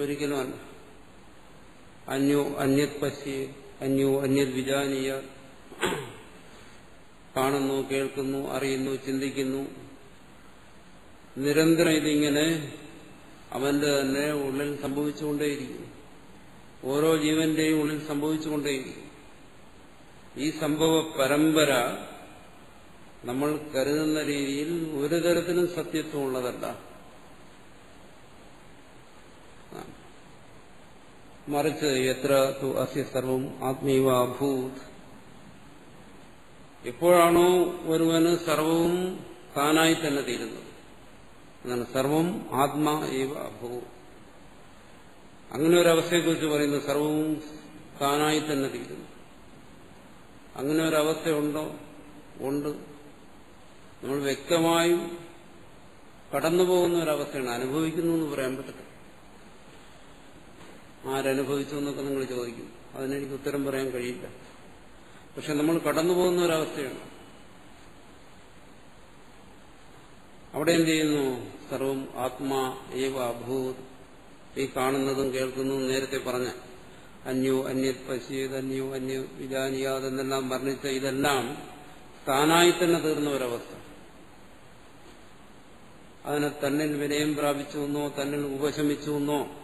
ഒരിക്കലുമല്ല. അന്യോ അന്യത് പശ്യേ അന്യോ അന്യത് വിജാനീയ, കാണുന്നു, കേൾക്കുന്നു, അറിയുന്നു, ചിന്തിക്കുന്നു. നിരന്തരം ഇതിങ്ങനെ അവന്റെ തന്നെ ഉള്ളിൽ സംഭവിച്ചുകൊണ്ടേയിരിക്കുന്നു. ഓരോ ജീവന്റെയും ഉള്ളിൽ സംഭവിച്ചുകൊണ്ടേയിരിക്കും. ഈ സംഭവ പരമ്പര നമ്മൾ കരുതുന്ന രീതിയിൽ ഒരു തരത്തിലും സത്യത്വമുള്ളതല്ല. മറിച്ച് എത്ര തു അസ്യ സർവം ആത്മീവ അഭൂത്, എപ്പോഴാണോ ഒരുവന് സർവവും താനായി തന്നെ തീരുന്നത്, എന്നാണ് സർവം ആത്മാ ഏവ അഭൂത്. അങ്ങനെ ഒരവസ്ഥയെക്കുറിച്ച് പറയുന്നു, സർവവും താനായി തന്നെ തീരുന്നു. അങ്ങനെ ഒരവസ്ഥയുണ്ടോ? ഉണ്ട്. നമ്മൾ വ്യക്തമായും കടന്നുപോകുന്ന ഒരവസ്ഥയാണ്. അനുഭവിക്കുന്നു എന്ന് പറയാൻ പറ്റത്തില്ല. ആരനുഭവിച്ചു എന്നൊക്കെ നിങ്ങൾ ചോദിക്കും. അതിനെനിക്ക് ഉത്തരം പറയാൻ കഴിയില്ല. പക്ഷെ നമ്മൾ കടന്നുപോകുന്ന ഒരവസ്ഥയാണ്. അവിടെ എന്ത് ചെയ്യുന്നു? സർവം ആത്മാ ഏവ അഭൂത്. ഈ കാണുന്നതും കേൾക്കുന്നതും നേരത്തെ പറഞ്ഞ അന്യോ അന്യത് പശ്യേത് അന്യോ അന്യ വിജാനീയാത് എന്നെല്ലാം വർണ്ണിച്ച ഇതെല്ലാം താനായി തന്നെ തീർന്ന ഒരവസ്ഥ. അതിനെ തന്നിൽ വിനയം പ്രാപിച്ചു എന്നോ തന്നിൽ ഉപശമിച്ചു എന്നോ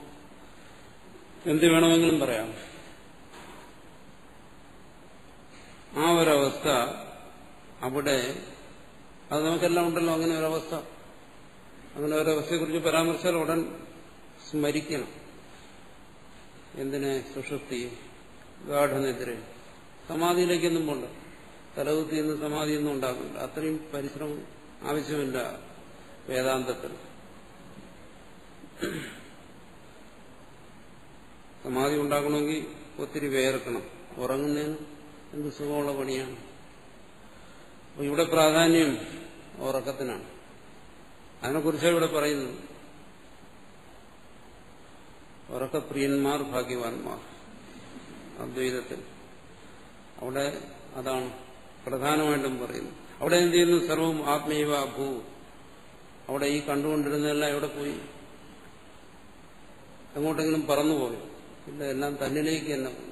എന്ത് വേണമെങ്കിലും പറയാം. ആ ഒരവസ്ഥ അവിടെ, അത് നമുക്കെല്ലാം ഉണ്ടല്ലോ അങ്ങനെ ഒരവസ്ഥ. അങ്ങനെ ഒരവസ്ഥയെക്കുറിച്ച് പരാമർശിച്ചാൽ ഉടൻ സ്മരിക്കണം. എന്തിനെ? സുഷുപ്തി, ഗാഠനിദ്ര. സമാധിയിലേക്കൊന്നും പോണ്ട. തലകുത്തിന്ന് സമാധിയൊന്നും ഉണ്ടാക്കില്ല. അത്രയും പരിശ്രമം ആവശ്യമില്ല വേദാന്തത്തിൽ. സമാധി ഉണ്ടാക്കണമെങ്കിൽ ഒത്തിരി വേർക്കണം. ഉറങ്ങുന്നതിന് എന്ത് സുഖമുള്ള പണിയാണ്. അപ്പൊ ഇവിടെ പ്രാധാന്യം ഉറക്കത്തിനാണ്. അതിനെക്കുറിച്ചാണ് ഇവിടെ പറയുന്നത്. ഉറക്കപ്രിയന്മാർ ഭാഗ്യവാന്മാർ അദ്വൈതത്തിൽ. അവിടെ അതാണ് പ്രധാനമായിട്ടും പറയുന്നത്. അവിടെ എന്ത് ചെയ്യുന്നു? സർവം ആത്മീവ ഭൂ. അവിടെ ഈ കണ്ടുകൊണ്ടിരുന്നതെല്ലാം എവിടെ പോയി? എങ്ങോട്ടെങ്കിലും പറന്നുപോയി? ഇല്ല, എല്ലാം തന്നിലേക്ക് തന്നെ പോയി.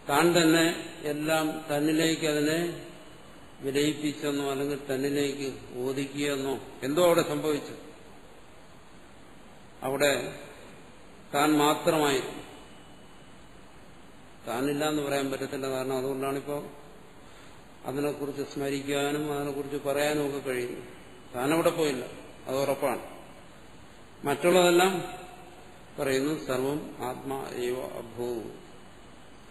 താൻ തന്നെ എല്ലാം തന്നിലേക്ക് അതിനെ വിലയിപ്പിച്ചെന്നോ അല്ലെങ്കിൽ തന്നിലേക്ക് ഓദിക്കുകയെന്നോ എന്തോ അവിടെ സംഭവിച്ചു. അവിടെ താൻ മാത്രമായിരുന്നു. താനില്ല എന്ന് പറയാൻ പറ്റത്തില്ല. കാരണം അതുകൊണ്ടാണിപ്പോൾ അതിനെക്കുറിച്ച് സ്മരിക്കാനും അതിനെക്കുറിച്ച് പറയാനും ഒക്കെ കഴിയുന്നു. താനവിടെ പോയില്ല, അത് ഉറപ്പാണ്. മറ്റുള്ളതെല്ലാം പറയുന്നു സർവം ആത്മാ ഏവ അഭൂ.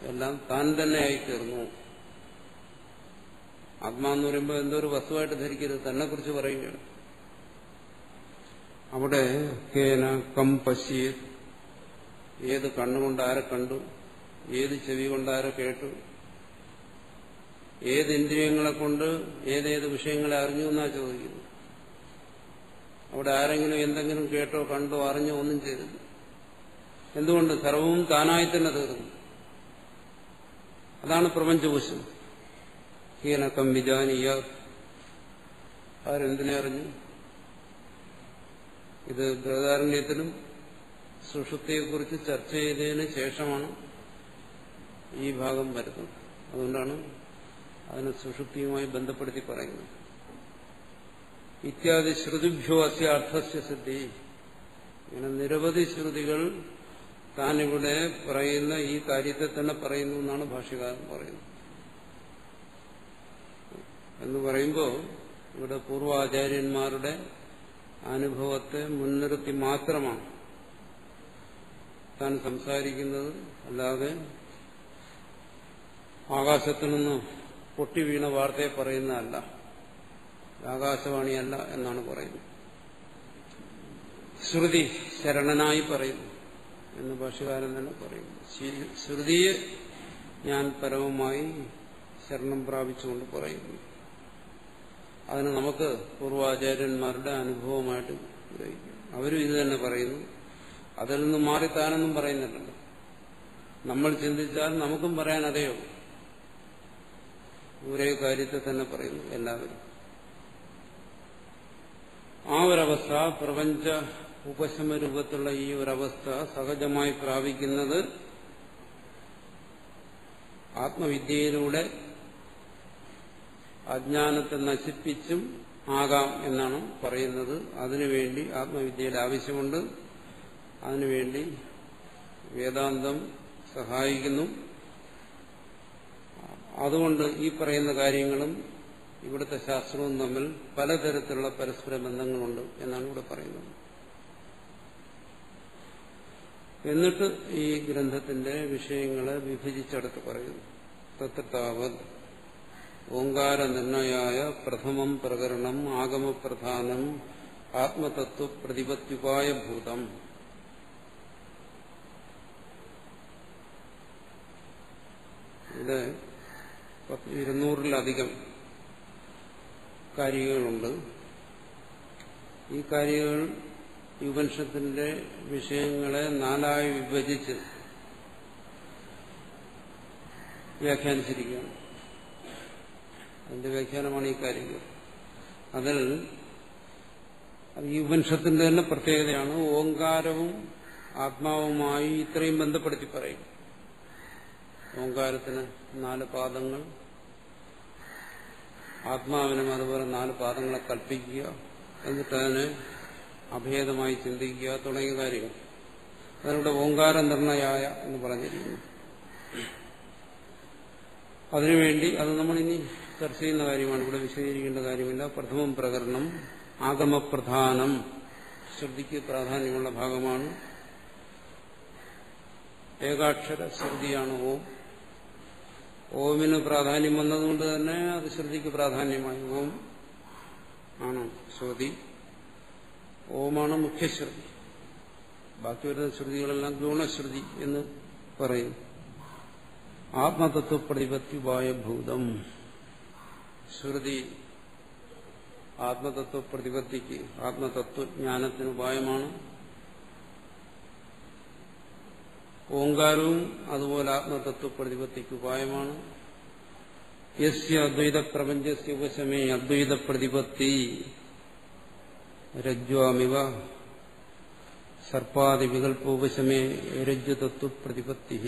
എല്ലാം താൻ തന്നെ ആയിത്തീർന്നു. ആത്മാന്ന് പറയുമ്പോൾ എന്തോ ഒരു വസ്തുവായിട്ട് ധരിക്കരുത്, തന്നെ-കുറിച്ച് പറയുകയാണ്. അവിടെ കേന കം പശ്യേത്, ഏത് കണ്ണുകൊണ്ട് ആരെ കണ്ടു, ഏത് ചെവി കൊണ്ട് ആരെ കേട്ടു, ഏത് ഇന്ദ്രിയങ്ങളെ കൊണ്ട് ഏതേത് വിഷയങ്ങളെ അറിഞ്ഞു എന്നാ ചോദിക്കുന്നു. അവിടെ ആരെങ്കിലും എന്തെങ്കിലും കേട്ടോ കണ്ടോ അറിഞ്ഞോ ഒന്നും ചെയ്തില്ല. എന്തുകൊണ്ട്? സർവവും താനായി തന്നെ തീർന്നു. അതാണ് പ്രപഞ്ചകോശം. ഹീനക്കം വിജാനീയ, ആരെന്തിനെ അറിഞ്ഞു? ഇത് ബൃഹദാരണ്യത്തിലും സുഷുപ്തിയെക്കുറിച്ച് ചർച്ച ചെയ്തതിന് ശേഷമാണ് ഈ ഭാഗം വരുന്നത്. അതുകൊണ്ടാണ് അതിനെ സുഷുപ്തിയുമായി ബന്ധപ്പെടുത്തി പറയുന്നത്. ഇത്യാദി ശ്രുതിഭ്യോ അസ്യ അർത്ഥസ്യ സിദ്ധി. ഇങ്ങനെ നിരവധി ശ്രുതികൾ താനിവിടെ പറയുന്ന ഈ കാര്യത്തെ തന്നെ പറയുന്നു എന്നാണ് ഭാഷ്യകാരൻ പറയുന്നത്. എന്ന് പറയുമ്പോൾ ഇവിടെ പൂർവാചാര്യന്മാരുടെ അനുഭവത്തെ മുൻനിർത്തി മാത്രമാണ് താൻ സംസാരിക്കുന്നത്. അല്ലാതെ ആകാശത്തു നിന്ന് പൊട്ടി വീണ വാർത്തയെ പറയുന്നതല്ല, ആകാശവാണിയല്ല എന്നാണ് പറയുന്നത്. ശ്രുതി ശരണനായി പറയുന്നു എന്ന് ഭാഷ്യകാരൻ തന്നെ പറയുന്നു. ശ്രുതിയെ ഞാൻ പരമമായി ശരണം പ്രാപിച്ചുകൊണ്ട് പറയുന്നു. അതിന് നമുക്ക് പൂർവാചാര്യന്മാരുടെ അനുഭവമായിട്ട് ഗ്രഹിക്കും. അവരും ഇത് തന്നെ പറയുന്നു. അതിൽ നിന്ന് മാറി താനൊന്നും പറയുന്നില്ലല്ലോ. നമ്മൾ ചിന്തിച്ചാൽ നമുക്കും പറയാൻ അതേയോ, ഒരേ കാര്യത്തെ തന്നെ പറയുന്നു എല്ലാവരും. ആ ഒരവസ്ഥ, പ്രപഞ്ച ഉപശമ രൂപത്തിലുള്ള ഈ ഒരവസ്ഥ സഹജമായി പ്രാപിക്കുന്നത് ആത്മവിദ്യയിലൂടെ അജ്ഞാനത്തെ നശിപ്പിച്ചും ആകാം എന്നാണ് പറയുന്നത്. അതിനുവേണ്ടി ആത്മവിദ്യയുടെ ആവശ്യമുണ്ട്. അതിനുവേണ്ടി വേദാന്തം സഹായിക്കുന്നു. അതുകൊണ്ട് ഈ പറയുന്ന കാര്യങ്ങളും ഇവിടുത്തെ ശാസ്ത്രവും തമ്മിൽ പലതരത്തിലുള്ള പരസ്പര ബന്ധങ്ങളുണ്ട് എന്നാണ് ഇവിടെ പറയുന്നത്. എന്നിട്ട് ഈ ഗ്രന്ഥത്തിന്റെ വിഷയങ്ങളെ വിഭജിച്ചെടുത്ത് പറയുന്നു. തത്രതാവത് ഓങ്കാര നിർണയായ പ്രഥമം പ്രകരണം ആഗമപ്രധാനം ആത്മതത്വ പ്രതിപത്യുപായഭൂതം. ഇത് 200-ലധികം കാരികകളുണ്ട്. ഈ കാരികകൾ ഈ ഉപനിഷത്തിന്റെ വിഷയങ്ങളെ 4 വിഭജിച്ച് വ്യാഖ്യാനിച്ചിരിക്കുകയാണ്. അതിന്റെ വ്യാഖ്യാനമാണ് ഈ കാര്യങ്ങൾ. അതിൽ ഈ ഉപനിഷത്തിന്റെ തന്നെ പ്രത്യേകതയാണ് ഓങ്കാരവും ആത്മാവുമായി ഇത്രയും ബന്ധപ്പെടുത്തി പറയും. ഓങ്കാരത്തിന് 4 പാദങ്ങൾ, ആത്മാവിനും അതുപോലെ 4 പാദങ്ങളെ കൽപ്പിക്കുക, എന്നിട്ട് അതിനെ അഭേദമായി ചിന്തിക്കുക തുടങ്ങിയ കാര്യങ്ങൾ. അതിലൂടെ ഓങ്കാര നിർണയായ എന്ന് പറഞ്ഞിരിക്കുന്നു. അതിനുവേണ്ടി അത് നമ്മളിനി ചർച്ച ചെയ്യുന്ന കാര്യമാണ്, ഇവിടെ വിശദീകരിക്കേണ്ട കാര്യമില്ല. പ്രഥമം പ്രകരണം ആഗമപ്രധാനം, ശ്രുതിക്ക് പ്രാധാന്യമുള്ള ഭാഗമാണ്. ഏകാക്ഷര ശ്രുതിയാണ് ഓം. ഓമിന് പ്രാധാന്യം വന്നതുകൊണ്ട് തന്നെ അത് ശ്രുതിക്ക് പ്രാധാന്യമായി. ഓം ആണ് ശ്രുതി, ഓമാണ് മുഖ്യശ്രുതി. ബാക്കി വരുന്ന ശ്രുതികളെല്ലാം ഗുണശ്രുതി എന്ന് പറയും. ആത്മതത്വ പ്രതിപത്യുപായ ഭൂതം. ശ്രുതി ആത്മതത്വ പ്രതിപത്തിക്ക്, ആത്മതത്വജ്ഞാനത്തിന് ഉപായമാണ്. ഓങ്കാരവും അതുപോലെ ആത്മതത്വ പ്രതിപത്തിക്ക് ഉപായമാണ്. യസ്യ അദ്വൈത പ്രപഞ്ചസ്യ ഉപശമേ അദ്വൈത പ്രതിപത്തി രജ്വാമിവ സർപ്പാദി വികല്പോപശമേ രജ്ജുതത്വ പ്രതിപത്തി.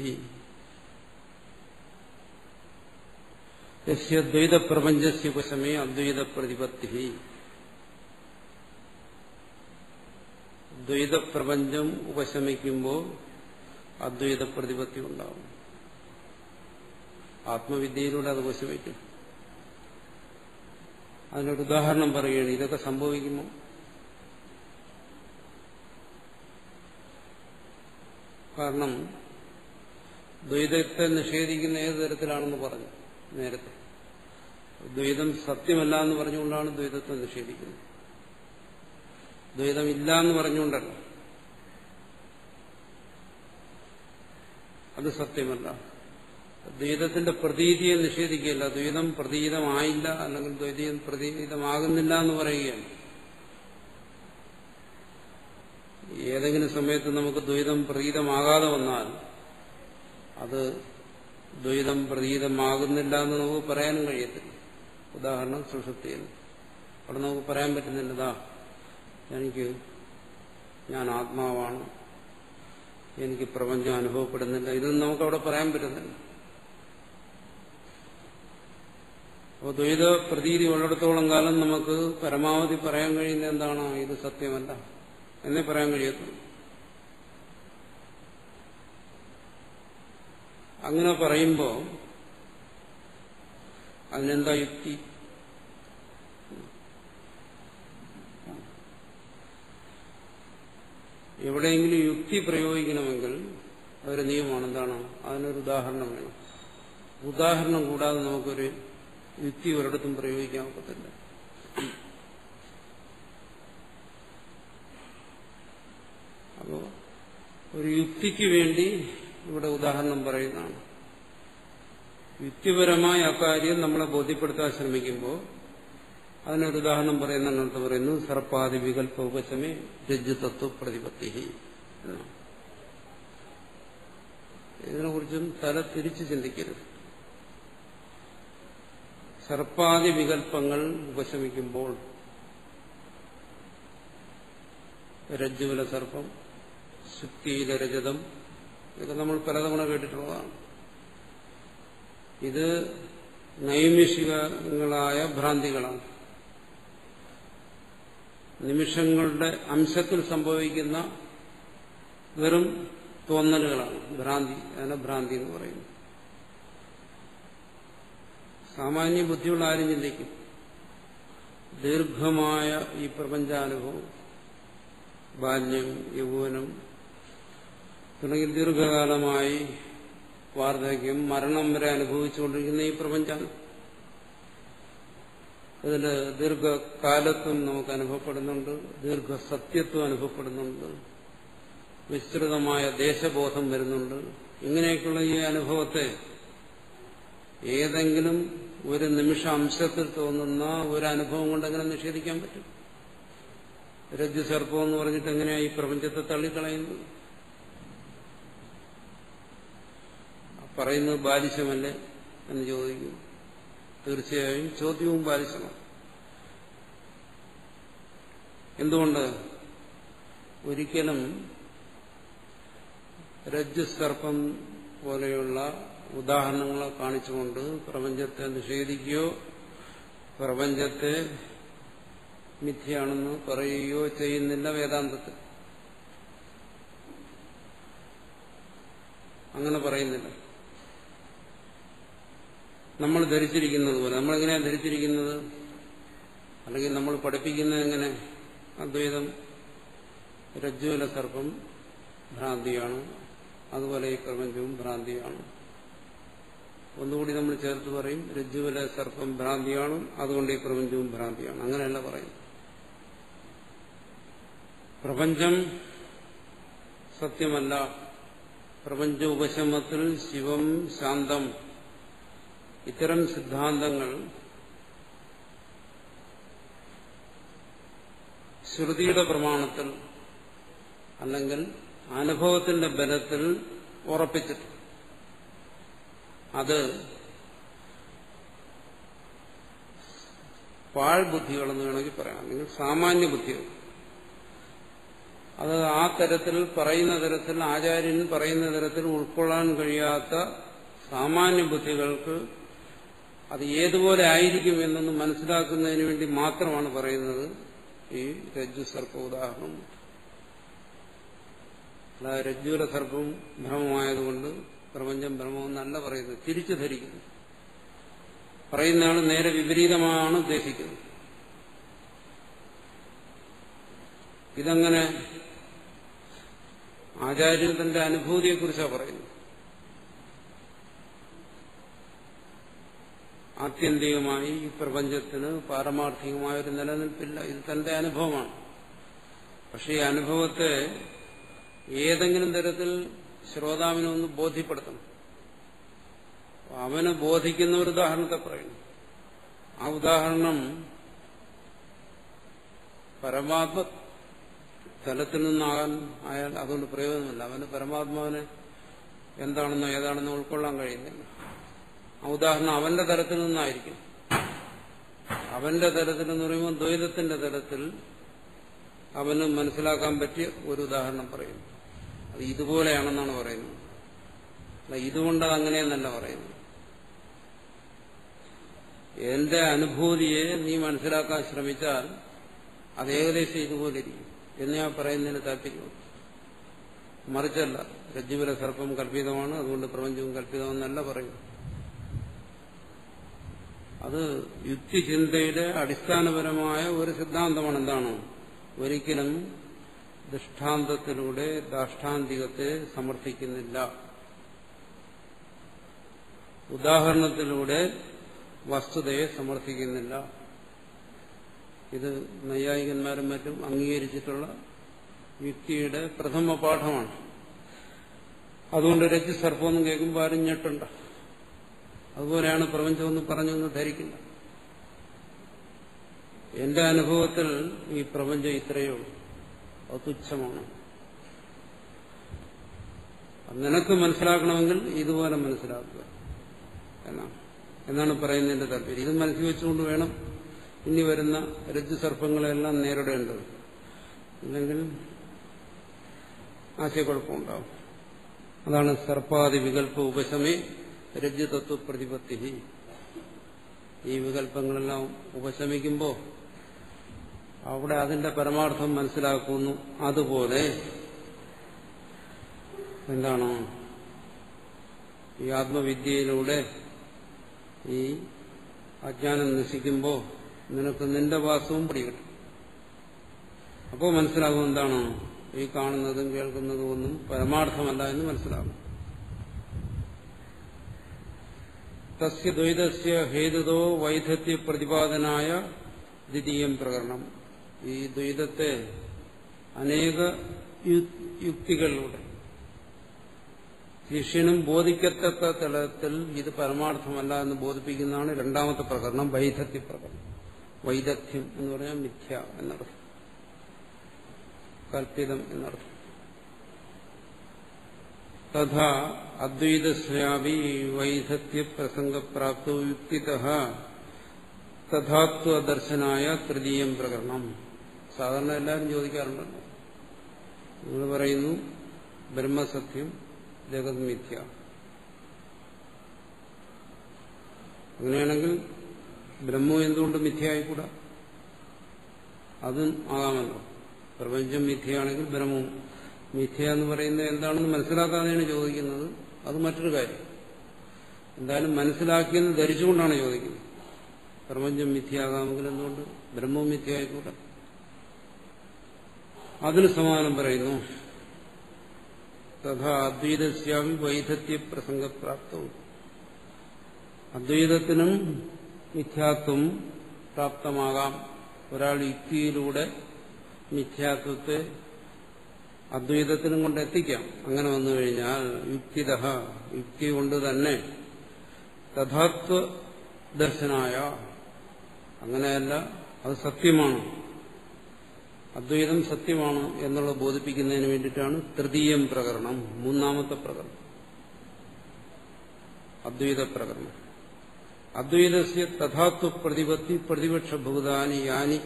യസ്യ ദ്വൈത പ്രപഞ്ചസ്യ ഉപശമേ അദ്വൈത പ്രതിപത്തി. ദ്വൈത പ്രപഞ്ചം ഉപശമിക്കുമ്പോൾ അദ്വൈത പ്രതിപത്തി ഉണ്ടാവും. ആത്മവിദ്യയിലൂടെ അത് ഉപശമിക്കും. അതിനൊരു ഉദാഹരണം പറയുകയാണ്. ഇതൊക്കെ സംഭവിക്കുമോ? കാരണം ദ്വൈതത്തെ നിഷേധിക്കുന്ന ഏത് തരത്തിലാണെന്ന് പറഞ്ഞു നേരത്തെ. ദ്വൈതം സത്യമല്ല എന്ന് പറഞ്ഞുകൊണ്ടാണ് ദ്വൈതത്തെ നിഷേധിക്കുന്നത്. ദ്വൈതമില്ല എന്ന് പറഞ്ഞുകൊണ്ടല്ല. അത് സത്യമല്ല. ദ്വൈതത്തിന്റെ പ്രതീതിയെ നിഷേധിക്കുകയല്ല. ദ്വൈതം പ്രതീതമായില്ല, അല്ലെങ്കിൽ ദ്വൈതം പ്രതീതമാകുന്നില്ല എന്ന് പറയുകയാണ്. ഏതെങ്കിലും സമയത്ത് നമുക്ക് ദ്വൈതം പ്രതീതമാകാതെ വന്നാൽ അത് ദ്വൈതം പ്രതീതമാകുന്നില്ല എന്ന് നമുക്ക് പറയാനും കഴിയത്തില്ല. ഉദാഹരണം സുഷുപ്തിയിൽ. അവിടെ നമുക്ക് പറയാൻ പറ്റുന്നില്ലതാ ഞാൻ ആത്മാവാണ്, എനിക്ക് പ്രപഞ്ചം അനുഭവപ്പെടുന്നില്ല, ഇതൊന്നും നമുക്കവിടെ പറയാൻ പറ്റുന്നില്ല. അപ്പോൾ ദ്വൈത പ്രതീതി ഉള്ളിടത്തോളം കാലം നമുക്ക് പരമാവധി പറയാൻ കഴിയുന്ന എന്താണ്? ഇത് സത്യമല്ല എന്നേ പറയാൻ കഴിയത്തുള്ളൂ. അങ്ങനെ പറയുമ്പോൾ അതിനെന്താ യുക്തി? എവിടെയെങ്കിലും യുക്തി പ്രയോഗിക്കണമെങ്കിൽ അതൊരു നിയമമാണ്. എന്താണ്? അതിനൊരു ഉദാഹരണം വേണം. ഉദാഹരണം കൂടാതെ നമുക്കൊരു യുക്തി ഒരിടത്തും പ്രയോഗിക്കാൻ ഒക്കത്തില്ല. അപ്പോ ഒരു യുക്തിക്ക് വേണ്ടി ഇവിടെ ഉദാഹരണം പറയുന്നതാണ്. യുക്തിപരമായ അക്കാര്യം നമ്മളെ ബോധ്യപ്പെടുത്താൻ ശ്രമിക്കുമ്പോൾ അതിനൊരു ഉദാഹരണം പറയുന്നതിനടുത്ത് പറയുന്നു സർപ്പാദി വികല്പ ഉപശമേ രജ്ജു തത്വ പ്രതിപത്തി എന്നാണ്. ഇതിനെക്കുറിച്ചും തല തിരിച്ചു ചിന്തിക്കരുത്. സർപ്പാദി വികല്പങ്ങൾ ഉപശമിക്കുമ്പോൾ രജ്ജുവിലെ സർപ്പം, ശുക്തിയിലെ രജതം, ഇതൊക്കെ നമ്മൾ പലതവണ കേട്ടിട്ടുള്ളതാണ്. ഇത് നൈമിഷികങ്ങളായ ഭ്രാന്തികളാണ്. നിമിഷങ്ങളുടെ അംശത്തിൽ സംഭവിക്കുന്ന വെറും തോന്നലുകളാണ് ഭ്രാന്തി. അതിനെ ഭ്രാന്തി എന്ന് പറയുന്നു. സാമാന്യ ബുദ്ധിയുള്ള ആരും ചിന്തിക്കും ദീർഘമായ ഈ പ്രപഞ്ചാനുഭവം, ബാല്യം, യൗവനം തുടങ്ങി ദീർഘകാലമായി വാർദ്ധക്യം, മരണം വരെ അനുഭവിച്ചുകൊണ്ടിരിക്കുന്ന ഈ പ്രപഞ്ചം, ഇതിന് ദീർഘകാലത്വം നമുക്ക് അനുഭവപ്പെടുന്നുണ്ട്, ദീർഘസത്യത്വം അനുഭവപ്പെടുന്നുണ്ട്, വിസ്തൃതമായ ദേശബോധം വരുന്നുണ്ട്. ഇങ്ങനെയൊക്കെയുള്ള ഈ അനുഭവത്തെ ഏതെങ്കിലും ഒരു നിമിഷ അംശത്തിൽ തോന്നുന്ന ഒരു അനുഭവം കൊണ്ട് എങ്ങനെ നിഷേധിക്കാൻ പറ്റും? രജ്ജു സർപ്പം എന്ന് പറഞ്ഞിട്ട് എങ്ങനെയാ ഈ പ്രപഞ്ചത്തെ തള്ളിക്കളയുന്നത്? പറയുന്നത് ബാലിശമല്ലേ എന്ന് ചോദിക്കും. തീർച്ചയായും ചോദ്യവും ബാലിശമാണ്. എന്തുകൊണ്ട്? ഒരിക്കലും രജ്ജു സർപ്പം പോലെയുള്ള ഉദാഹരണങ്ങളെ കാണിച്ചുകൊണ്ട് പ്രപഞ്ചത്തെ നിഷേധിക്കുകയോ പ്രപഞ്ചത്തെ മിഥ്യയാണെന്ന് പറയുകയോ ചെയ്യുന്നില്ല വേദാന്തത്തിൽ. അങ്ങനെ പറയുന്നില്ല. നമ്മൾ ധരിച്ചിരിക്കുന്നത് പോലെ. നമ്മളെങ്ങനെയാണ് ധരിച്ചിരിക്കുന്നത്? അല്ലെങ്കിൽ നമ്മൾ പഠിപ്പിക്കുന്നത് എങ്ങനെ? അദ്വൈതം രജ്ജുവിലെ സർപ്പം ഭ്രാന്തിയാണ്, അതുപോലെ ഈ പ്രപഞ്ചവും ഭ്രാന്തിയാണ്. ഒന്നുകൂടി നമ്മൾ ചേർത്ത് പറയും, രജ്ജുവിലെ സർപ്പം ഭ്രാന്തിയാണ്, അതുകൊണ്ട് ഈ പ്രപഞ്ചവും ഭ്രാന്തിയാണ്. അങ്ങനെയല്ല പറയും. പ്രപഞ്ചം സത്യമല്ല, പ്രപഞ്ച ഉപശമത്തിൽ ശിവം ശാന്തം, ഇത്തരം സിദ്ധാന്തങ്ങൾ ശ്രുതിയുടെ പ്രമാണത്തിൽ അല്ലെങ്കിൽ അനുഭവത്തിന്റെ ബലത്തിൽ ഉറപ്പിച്ചിട്ട് അത് പാഴ്ബുദ്ധികളെന്ന് വേണമെങ്കിൽ പറയാം, അല്ലെങ്കിൽ സാമാന്യ ബുദ്ധികൾ. അത് ആ തരത്തിൽ പറയുന്ന തരത്തിൽ, ആചാര്യൻ പറയുന്ന തരത്തിൽ ഉൾക്കൊള്ളാൻ കഴിയാത്ത സാമാന്യ ബുദ്ധികൾക്ക് അത് ഏതുപോലെ ആയിരിക്കും എന്നൊന്ന് മനസ്സിലാക്കുന്നതിന് വേണ്ടി മാത്രമാണ് പറയുന്നത് ഈ രജ്ജു സർപ്പ ഉദാഹരണം. രജ്ജുവിലെ സർപ്പം ഭ്രമമായതുകൊണ്ട് പ്രപഞ്ചം ഭ്രമമെന്നല്ല പറയുന്നത്, തിരിച്ചു ധരിക്കുന്നു. പറയുന്നയാൾ നേരെ വിപരീതമാണ് ഉദ്ദേശിക്കുന്നത്. ഇതങ്ങനെ ആചാര്യൻ തന്റെ അനുഭൂതിയെക്കുറിച്ചാണ് പറയുന്നത്. ആത്യന്തികമായി ഈ പ്രപഞ്ചത്തിന് പാരമാർത്ഥികമായ ഒരു നിലനിൽപ്പില്ല. ഇത് തന്റെ അനുഭവമാണ്. പക്ഷെ ഈ അനുഭവത്തെ ഏതെങ്കിലും തരത്തിൽ ശ്രോതാവിനൊന്ന് ബോധ്യപ്പെടുത്തണം. അവന് ബോധിക്കുന്ന ഒരു ഉദാഹരണത്തെ പറയുന്നു. ആ ഉദാഹരണം പരമാത്മ തലത്തിൽ നിന്നാകാൻ ആയാൽ അതുകൊണ്ട് പ്രയോജനമില്ല. അവന് പരമാത്മാവിനെ എന്താണെന്നോ ഏതാണെന്നോ ഉൾക്കൊള്ളാൻ കഴിയുന്നില്ല. ആ ഉദാഹരണം അവന്റെ തലത്തിൽ നിന്നായിരിക്കും. അവന്റെ തലത്തിൽ എന്ന് പറയുമ്പോൾ ദ്വൈതത്തിന്റെ തലത്തിൽ അവന് മനസ്സിലാക്കാൻ പറ്റിയ ഒരു ഉദാഹരണം പറയുന്നു. അത് ഇതുപോലെയാണെന്നാണ് പറയുന്നത്. അല്ല, ഇതുകൊണ്ടത് അങ്ങനെയെന്നല്ല പറയുന്നത്. എന്റെ അനുഭൂതിയെ നീ മനസ്സിലാക്കാൻ ശ്രമിച്ചാൽ അത് ഏകദേശം ഇതുപോലെ ഇരിക്കും എന്ന് ഞാൻ പറയുന്നതിന് താല്പര്യമാണ്. മറിച്ചല്ല, രജ്ജുവിലെ സർപ്പം കല്പിതമാണ്, അതുകൊണ്ട് പ്രപഞ്ചവും കല്പിതമെന്നല്ല പറയുന്നു. അത് യുക്തിചിന്തയുടെ അടിസ്ഥാനപരമായ ഒരു സിദ്ധാന്തമാണ്. എന്താണ്? ഒരിക്കലും ദൃഷ്ടാന്തത്തിലൂടെ ദാഷ്ടാന്തികത്തെ സമർത്ഥിക്കുന്നില്ല. ഉദാഹരണത്തിലൂടെ വസ്തുതയെ സമർത്ഥിക്കുന്നില്ല. ഇത് നൈയായികന്മാരും മറ്റും അംഗീകരിച്ചിട്ടുള്ള യുക്തിയുടെ പ്രഥമ പാഠമാണ്. അതുകൊണ്ട് രജ്ജു സർപ്പമെന്ന് കേൾക്കുമ്പോൾ ആരും ഞെട്ടുണ്ട്. അതുപോലെയാണ് പ്രപഞ്ചമെന്ന് പറഞ്ഞൊന്ന് ധരിക്കില്ല. എന്റെ അനുഭവത്തിൽ ഈ പ്രപഞ്ചം ഇത്രയേ ഉള്ളൂ, അത് തുച്ഛമാണ്. നിനക്ക് മനസ്സിലാക്കണമെങ്കിൽ ഇതുപോലെ മനസ്സിലാക്കുക എന്നാണ് പറയുന്നതിന്റെ താല്പര്യം. ഇത് മനസ്സിൽ വെച്ചുകൊണ്ട് വേണം ഇനി വരുന്ന രജ്ജു സർപ്പങ്ങളെല്ലാം നേരിടേണ്ടത്. അല്ലെങ്കിൽ ആശയക്കുഴപ്പമുണ്ടാവും. അതാണ് സർപ്പാദി വികല്പ ഉപശമേ രജ്ജു തത്വ പ്രതിപത്തി. ഈ വികല്പങ്ങളെല്ലാം ഉപശമിക്കുമ്പോൾ അവിടെ അതിന്റെ പരമാർത്ഥം മനസ്സിലാക്കുന്നു. അതുപോലെ എന്താണ് ഈ ആത്മവിദ്യയിലൂടെ ഈ അജ്ഞാനം നശിക്കുമ്പോൾ നിനക്ക് നിന്റെ വാസവും പിടികിട്ടും. അപ്പോൾ മനസ്സിലാകും എന്താണ് ഈ കാണുന്നതും കേൾക്കുന്നതും ഒന്നും പരമാർത്ഥമല്ല എന്ന് മനസ്സിലാകും. തസ്യ ദ്വൈതസ്യ ഹേതുതോ വൈധത്യ പ്രതിപാദനായ ദ്വിതീയം പ്രകരണം. ഈ ദ്വൈതത്തെ അനേക യുക്തികളിലൂടെ ശിഷ്യനും ബോധിക്കത്തക്ക തലത്തിൽ ഇത് പരമാർത്ഥമല്ല എന്ന് ബോധിപ്പിക്കുന്നതാണ് രണ്ടാമത്തെ പ്രകരണം, വൈധത്യ പ്രകരണം. വൈദഗ്ധ്യം എന്ന് പറഞ്ഞാൽ മിഥ്യ എന്നർത്ഥം, കൽപ്പിതം എന്നർത്ഥം. തഥാ അദ്വൈതസ്യാപി വൈധത്യ പ്രസംഗപ്രാപ്തോ യുക്തിതഃ തഥാത്വദർശനായ തൃതീയം പ്രകരണം. സാധാരണ എല്ലാവരും ചോദിക്കാറുണ്ടല്ലോ, നിങ്ങൾ പറയുന്നു ബ്രഹ്മസത്യം, ജഗത് മിഥ്യ. അങ്ങനെയാണെങ്കിൽ ബ്രഹ്മം എന്തുകൊണ്ട് മിഥ്യയായിക്കൂടാ? അതും ആകാമല്ലോ. പ്രപഞ്ചം മിഥ്യയാണെങ്കിൽ ബ്രഹ്മവും മിഥ്യ എന്ന് പറയുന്നത് എന്താണെന്ന് മനസ്സിലാക്കാതെയാണ് ചോദിക്കുന്നത്. അത് മറ്റൊരു കാര്യം. എന്തായാലും മനസ്സിലാക്കിയെന്ന് ധരിച്ചുകൊണ്ടാണ് ചോദിക്കുന്നത്. പ്രപഞ്ചം മിഥ്യയാകാമെങ്കിൽ എന്തുകൊണ്ട് ബ്രഹ്മവും മിഥ്യയായിക്കൂടാ? അതിന് സമാനം പറയുന്നു. തഥാ അദ്വൈതസ്യാമി വൈധത്യ പ്രസംഗപ്രാപ്തവും. അദ്വൈതത്തിനും മിഥ്യാത്വം പ്രാപ്തമാകാം. ഒരാൾ യുക്തിയിലൂടെ മിഥ്യാത്വത്തെ അദ്വൈതത്തിനും കൊണ്ട് എത്തിക്കാം. അങ്ങനെ വന്നു കഴിഞ്ഞാൽ യുക്തിതഃ, യുക്തി കൊണ്ട് തന്നെ തഥാത്വ ദർശനായ, അങ്ങനെയല്ല അത് സത്യമാണ്, അദ്വൈതം സത്യമാണ് എന്നുള്ളത് ബോധിപ്പിക്കുന്നതിന് വേണ്ടിയിട്ടാണ് തൃതീയം പ്രകരണം, മൂന്നാമത്തെ പ്രകരണം, അദ്വൈത പ്രകരണം. അദ്വൈതസ്യ തഥാത്വ പ്രതിപത്തി പ്രതിപക്ഷഭൂതാനി യാനി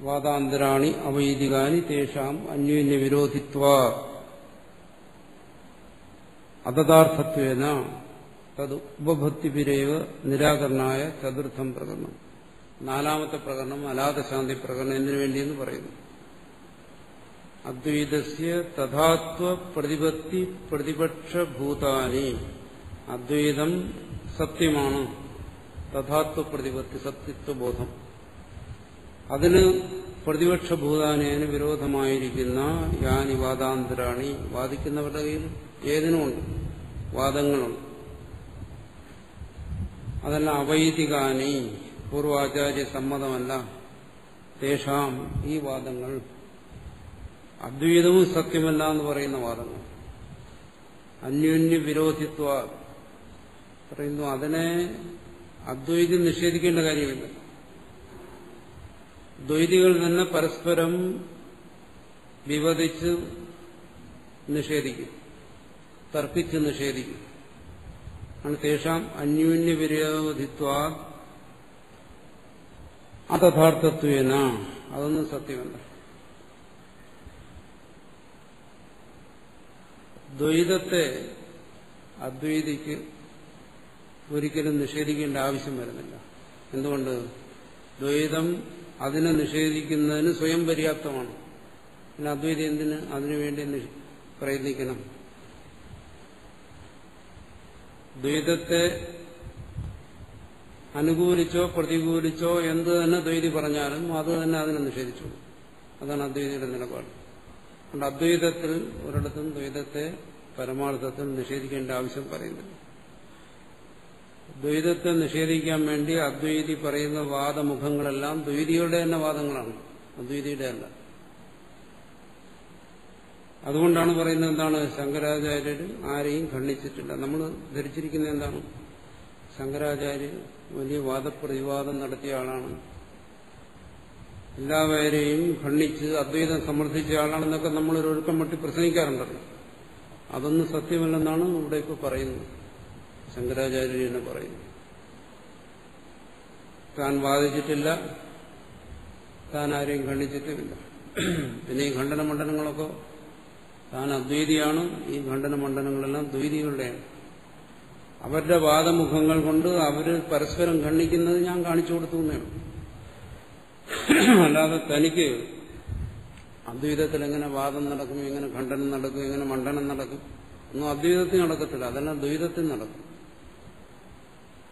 വാദാന്തരാണി അവൈദികാനി തേഷാം അന്യോന്യ വിരോധിത്വാ അതഥാർത്ഥത്വേന തത് ഉപഭക്തിപിരേവ നിരാകരണായ ചതുർത്ഥം പ്രകരണം. നാലാമത്തെ പ്രകരണം അലാദശാന്തി പ്രകരണം. എന്തിനു വേണ്ടിയെന്ന് പറയുന്നു. അദ്വൈതസ്യ തഥാത്വ പ്രതിപത്തി പ്രതിപക്ഷഭൂതാനി. അദ്വൈതം സത്യമാണ്, തഥാത്വ പ്രതിപത്തി സത്യത്വബോധം. അതിന് പ്രതിപക്ഷഭൂതാനേന് വിരോധമായിരിക്കുന്ന യാനി വാദാന്തരാണി, വാദിക്കുന്നവരുടെ കയ്യിൽ ഏതിനുമുണ്ട്, വാദങ്ങളുണ്ട്. അതെല്ലാം അവൈദികാനി, പൂർവാചാര്യ സമ്മതമല്ല. തേഷാം, ഈ വാദങ്ങൾ, അദ്വൈതവും സത്യമല്ല എന്ന് പറയുന്ന വാദങ്ങൾ, അന്യോന്യ വിരോധിത്വ പറയുന്നു. അതിനെ അദ്വൈതം നിഷേധിക്കേണ്ട കാര്യമില്ല. ദ്വൈതികൾ തന്നെ പരസ്പരം വിവദിച്ച് നിഷേധിക്കും, തർക്കിച്ച് നിഷേധിക്കും. ആണ് തേഷാം അന്യോന്യ വിരോധിത്വാ അതഥാർത്ഥത്വേന. അതൊന്നും സത്യമല്ല. ദ്വൈതത്തെ അദ്വൈതിക്ക് ഒരിക്കലും നിഷേധിക്കേണ്ട ആവശ്യം വരുന്നില്ല. എന്തുകൊണ്ട്? ദ്വൈതം അതിനെ നിഷേധിക്കുന്നതിന് സ്വയം പര്യാപ്തമാണ്. പിന്നെ അദ്വൈതം എന്തിന് അതിനുവേണ്ടി പ്രയത്നിക്കണം? ദ്വൈതത്തെ അനുകൂലിച്ചോ പ്രതികൂലിച്ചോ എന്ത് തന്നെ ദ്വൈതി പറഞ്ഞാലും അത് തന്നെ അതിനെ നിഷേധിച്ചു. അതാണ് അദ്വൈതിയുടെ നിലപാട്. അതുകൊണ്ട് അദ്വൈതത്തിൽ ഒരിടത്തും ദ്വൈതത്തെ പരമാർത്ഥത്തിൽ നിഷേധിക്കേണ്ട ആവശ്യം പറയുന്നില്ല. ദ്വൈതത്തെ നിഷേധിക്കാൻ വേണ്ടി അദ്വൈതി പറയുന്ന വാദമുഖങ്ങളെല്ലാം ദ്വൈതിയുടെ തന്നെ വാദങ്ങളാണ്, അദ്വൈതിയുടെ അല്ല. അതുകൊണ്ടാണ് പറയുന്നത് എന്താണ്, ശങ്കരാചാര്യർ ആരെയും ഖണ്ഡിച്ചിട്ടില്ല. നമ്മൾ ധരിച്ചിരിക്കുന്നത് എന്താണ്, ശങ്കരാചാര്യർ വലിയ വാദപ്രതിവാദം നടത്തിയ ആളാണ്, എല്ലാവരെയും ഖണ്ഡിച്ച് അദ്വൈതം സമർത്ഥിച്ച ആളാണെന്നൊക്കെ നമ്മളൊരു ഒഴുക്കം മട്ടി പ്രസംഗിക്കാറുണ്ടല്ലോ. അതൊന്നും സത്യമല്ലെന്നാണ് ഇവിടെ ഇപ്പോൾ പറയുന്നത്. ശങ്കരാചാര്യർ തന്നെ പറയുന്നു, താൻ വാദിച്ചിട്ടില്ല, താൻ ആരെയും ഖണ്ഡിച്ചിട്ടുമില്ല. പിന്നെ ഈ ഖണ്ഡന മണ്ഡലങ്ങളൊക്കെ താൻ അദ്വൈതിയാണ്, ഈ ഖണ്ഡന മണ്ഡലങ്ങളെല്ലാം ദ്വൈതികളുടെയാണ്. അവരുടെ വാദമുഖങ്ങൾ കൊണ്ട് അവര് പരസ്പരം ഖണ്ഡിക്കുന്നത് ഞാൻ കാണിച്ചു കൊടുത്തു എന്നാണ്. അല്ലാതെ തനിക്ക് അദ്വൈതത്തിൽ എങ്ങനെ വാദം നടക്കും, എങ്ങനെ ഖണ്ഡനം നടക്കും, എങ്ങനെ മണ്ഡനം നടക്കും ഒന്നും അദ്വൈതത്തിൽ നടക്കത്തില്ല, അതെല്ലാം ദ്വൈതത്തിൽ നടക്കും.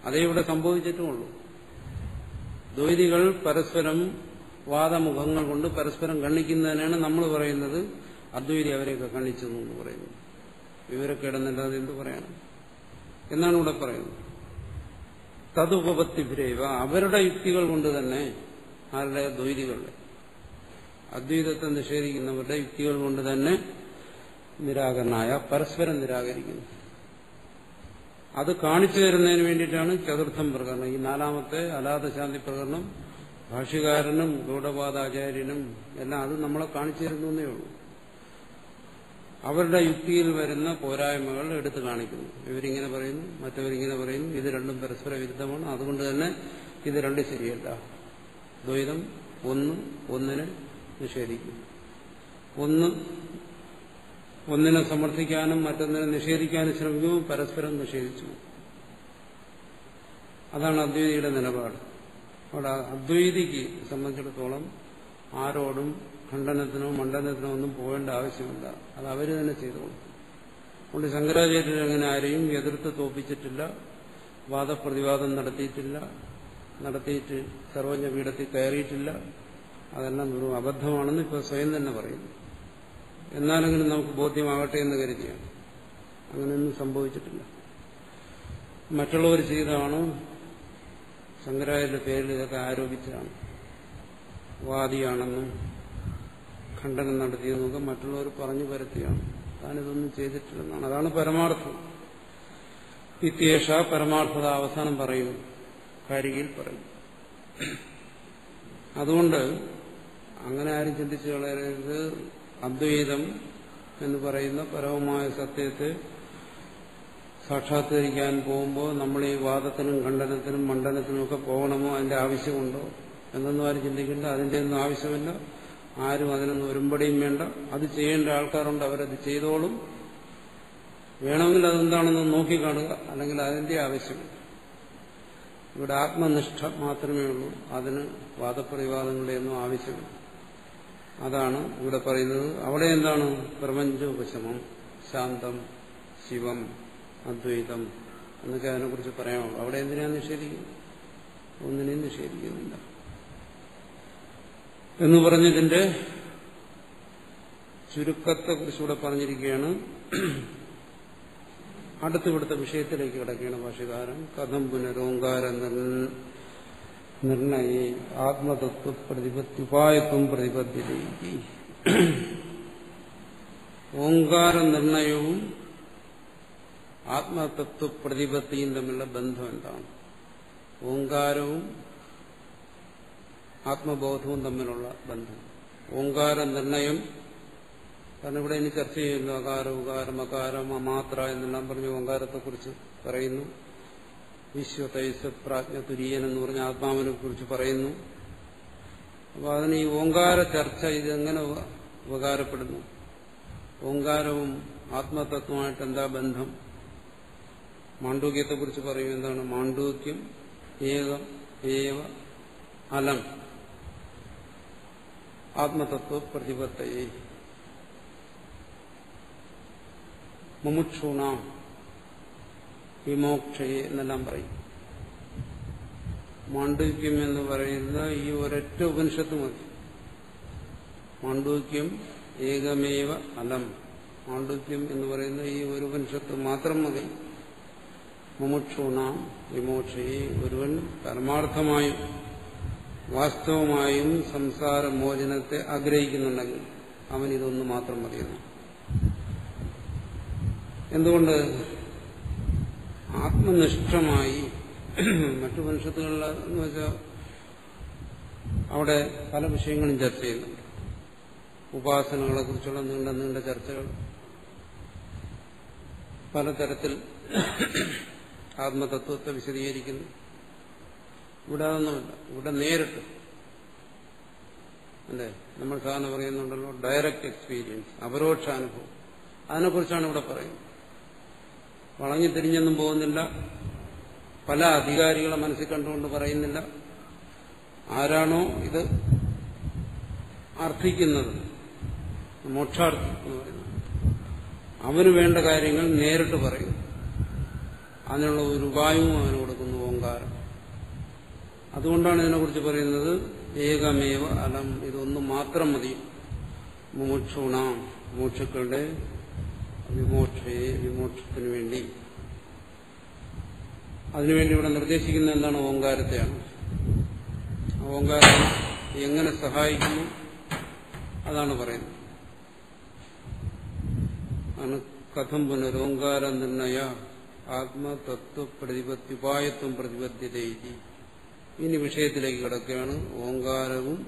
അതേ ഇവിടെ സംഭവിച്ചിട്ടുമുള്ളൂ. ദ്വൈതികൾ പരസ്പരം വാദമുഖങ്ങൾ കൊണ്ട് പരസ്പരം ഖണ്ഡിക്കുന്നതിനാണ് നമ്മൾ പറയുന്നത് അദ്വൈതി അവരെയൊക്കെ ഖണ്ഡിച്ചു എന്ന് പറയുന്നത്. വിവരക്കേടെന്നല്ലാതെ എന്ത് പറയാനും എന്നാണ് ഇവിടെ പറയുന്നത്. തതുപപത്തിഭിരൈവ, അവരുടെ യുക്തികൾ കൊണ്ട് തന്നെ, ആരുടെ, ദ്വൈതികളുടെ, അദ്വൈതത്തെ നിഷേധിക്കുന്നവരുടെ യുക്തികൾ കൊണ്ട് തന്നെ നിരാകരണായ പരസ്പരം നിരാകരിക്കുന്നു. അത് കാണിച്ചു തരുന്നതിന് വേണ്ടിയിട്ടാണ് ചതുർത്ഥം പ്രകരണം. ഈ നാലാമത്തെ അലാദശാന്തി പ്രകരണം ഭാഷ്യകാരനും ഗൗഡപാദാചാര്യനും എല്ലാം അത് നമ്മളെ കാണിച്ചു തരുന്നേ ഉള്ളൂ. അവരുടെ യുക്തിയിൽ വരുന്ന പോരായ്മകൾ എടുത്തു കാണിക്കുന്നു. ഇവരിങ്ങനെ പറയുന്നു, മറ്റവരിങ്ങനെ പറയുന്നു, ഇത് രണ്ടും പരസ്പര വിരുദ്ധമാണ്, അതുകൊണ്ട് തന്നെ ഇത് രണ്ടും ശരിയല്ല. ദ്വൈതം ഒന്നിനെ നിഷേധിക്കും, ഒന്നിനെ സമർത്ഥിക്കാനും മറ്റൊന്നിനെ നിഷേധിക്കാനും ശ്രമിക്കുമ്പോൾ പരസ്പരം നിഷേധിച്ചു. അതാണ് അദ്വൈതിയുടെ നിലപാട്. അവിടെ അദ്വൈതിക്ക് സംബന്ധിച്ചിടത്തോളം ആരോടും ഖണ്ഡനത്തിനോ മണ്ഡനത്തിനോ ഒന്നും പോകേണ്ട ആവശ്യമില്ല, അത് അവര് തന്നെ ചെയ്തോളും. അതുകൊണ്ട് ശങ്കരാചാര്യർ അങ്ങനെ ആരെയും എതിർത്ത് തോപ്പിച്ചിട്ടില്ല, വാദപ്രതിവാദം നടത്തിയിട്ട് സർവജ്ഞ പീഠത്തിൽ കയറിയിട്ടില്ല. അതെല്ലാം വെറും അബദ്ധമാണെന്ന് ഇപ്പോൾ സ്വയം തന്നെ പറയുന്നു. എന്നാലെങ്കിലും നമുക്ക് ബോധ്യമാകട്ടെ എന്ന് കരുതിയാണ്. അങ്ങനെയൊന്നും സംഭവിച്ചിട്ടില്ല. മറ്റുള്ളവർ ചെയ്തതാണ്, ശങ്കരാചാര്യരുടെ പേരിൽ ഇതൊക്കെ ആരോപിച്ചതാണ്. വാദിയാണെന്നും ഖണ്ഡനം നടത്തിയെന്നൊക്കെ മറ്റുള്ളവർ പറഞ്ഞു പരത്തിയാണ്. താനിതൊന്നും ചെയ്തിട്ടില്ലെന്നാണ്. അതാണ് പരമാർത്ഥം. ഇത്യേഷ പരമാർത്ഥത അവസാനം പറയുന്നു, കാരികയിൽ പറയും. അതുകൊണ്ട് അങ്ങനെ ആരും ചിന്തിച്ചു കളയരുത്. അദ്വൈതം എന്ന് പറയുന്ന പരമമായ സത്യത്തെ സാക്ഷാത്കരിക്കാൻ പോകുമ്പോൾ നമ്മൾ ഈ വാദത്തിനും ഖണ്ഡനത്തിനും മണ്ഡനത്തിനും ഒക്കെ പോകണമോ, അതിന്റെ ആവശ്യമുണ്ടോ എന്നൊന്നും ആരും ചിന്തിക്കേണ്ട. അതിന്റെ ഒന്നും ആവശ്യമില്ല. ആരും അതിനൊന്നും ഒരുമ്പടിയും വേണ്ട. അത് ചെയ്യേണ്ട ആൾക്കാരുണ്ട്, അവരത് ചെയ്തോളും. വേണമെങ്കിൽ അതെന്താണെന്ന് നോക്കിക്കാണുക, അല്ലെങ്കിൽ അതിന്റെ ആവശ്യമില്ല. ഇവിടെ ആത്മനിഷ്ഠ മാത്രമേ ഉള്ളൂ, അതിന് വാദപ്രതിവാദങ്ങളുടെ ഒന്നും ആവശ്യമില്ല. അതാണ് ഇവിടെ പറയുന്നത്. അവിടെ എന്താണ് പ്രപഞ്ചോപശമം, ശാന്തം, ശിവം, അദ്വൈതം എന്നൊക്കെ അതിനെക്കുറിച്ച് പറയാനുള്ളൂ. അവിടെ എന്തിനാണ് നിഷേധിക്കുന്നത്? ഒന്നിനെയും നിഷേധിക്കുന്നില്ല എന്ന് പറഞ്ഞതിന്റെ ചുരുക്കത്തെക്കുറിച്ചുകൂടെ പറഞ്ഞിരിക്കുകയാണ്. അടുത്തിവിടുത്തെ വിഷയത്തിലേക്ക് കിടക്കുകയാണ് ഭാഷ്യകാരൻ. കഥം പുനരോങ്കാര നിർണയേ ആത്മതത്വ പ്രതിപത്യുപായത്വം പ്രതിപദ്ധ്യതേ. ഓങ്കാര നിർണയവും ആത്മതത്വ പ്രതിപത്തിയും തമ്മിലുള്ള ബന്ധം എന്താണ്? ഓങ്കാരവും ആത്മബോധവും തമ്മിലുള്ള ബന്ധം. ഓങ്കാര നിർണയം, കാരണം ഇവിടെ ഇനി ചർച്ച ചെയ്യുന്നു. അകാരം, ഉകാരം, അകാരം, അമാത്ര എന്നെല്ലാം പറഞ്ഞ് ഓങ്കാരത്തെക്കുറിച്ച് പറയുന്നു. വിശ്വതൈസ പ്രാജ്ഞ തുര്യൻ എന്ന് പറഞ്ഞ ആത്മാവിനെ കുറിച്ച് പറയുന്നു. അപ്പോൾ അതിന് ഈ ഓങ്കാര ചർച്ച ഇതെങ്ങനെ ഉപകാരപ്പെടുന്നു? ഓങ്കാരവും ആത്മതത്വമായിട്ട് എന്താ ബന്ധം? മാണ്ഡൂക്യത്തെക്കുറിച്ച് പറയും. എന്താണ് മാണ്ഡൂക്യം? ഏകം ഏവ അലം ആത്മതത്വ പ്രതിപത്തയെ മുമുക്ഷൂണ വിമോക്ഷയെ എന്നെല്ലാം പറയും. മാണ്ഡൂക്യം എന്ന് പറയുന്ന ഈ ഒരൊറ്റ ഉപനിഷത്ത് മതി. മാണ്ഡൂക്യം ഏകമേവ അലം, മാണ്ഡുക്യം എന്ന് പറയുന്ന ഈ ഒരു ഉപനിഷത്ത് മാത്രം മതി. മുമുക്ഷൂണാം വിമോക്ഷയെ, ഒരുവൻ പരമാർത്ഥമായും വാസ്തവമായും സംസാരമോചനത്തെ ആഗ്രഹിക്കുന്നുണ്ടെങ്കിൽ അവൻ ഇതൊന്നു മാത്രം മതിയെന്ന്. എന്തുകൊണ്ട്? ആത്മനിഷ്ഠമായി മറ്റു ഉപനിഷത്തുകളിൽ എന്ന് വെച്ചാൽ അവിടെ പല വിഷയങ്ങളും ചർച്ച ചെയ്യുന്നുണ്ട്. ഉപാസനകളെ കുറിച്ചുള്ള നീണ്ട നീണ്ട ചർച്ചകൾ, പലതരത്തിൽ ആത്മതത്വത്തെ വിശദീകരിക്കുന്നു. ഇവിടെ അതൊന്നുമില്ല. ഇവിടെ നേരിട്ട് അല്ലേ, നമ്മൾ സാധാരണ പറയുന്നുണ്ടല്ലോ ഡയറക്റ്റ് എക്സ്പീരിയൻസ്, അപരോക്ഷാനുഭവം, അതിനെക്കുറിച്ചാണ് ഇവിടെ പറയുന്നത്. വളഞ്ഞു തിരിഞ്ഞൊന്നും പോകുന്നില്ല, പല അധികാരികളെ മനസ്സിൽ കണ്ടുകൊണ്ട് പറയുന്നില്ല. ആരാണോ ഇത് അർത്ഥിക്കുന്നത്, മോക്ഷാർത്ഥം എന്ന് പറയുന്നത്, അവന് വേണ്ട കാര്യങ്ങൾ നേരിട്ട് പറയും. അതിനുള്ള ഒരു ഉപായവും അവന് കൊടുക്കുന്നു, ഓങ്കാരം. അതുകൊണ്ടാണ് ഇതിനെക്കുറിച്ച് പറയുന്നത് ഏകമേവ അലം, ഇതൊന്നും മാത്രം മതി. മുമുക്ഷൂണാം, മോക്ഷക്കളുടെ വിമോക്ഷയെ, വിമോക്ഷത്തിനു വേണ്ടി. അതിനുവേണ്ടി ഇവിടെ നിർദ്ദേശിക്കുന്ന എന്താണ്? ഓങ്കാരത്തെയാണ്. ഓങ്കാരം എങ്ങനെ സഹായിക്കുന്നു അതാണ് പറയുന്നത്. ആണ് കഥം പുനരോങ്കാര നിർണയ ആത്മതത്വ പ്രതിപത്യുപായത്വം പ്രതിപദ്ധ്യതയിരി. ഇനി വിഷയത്തിലേക്ക് കിടക്കുകയാണ്. ഓങ്കാരവും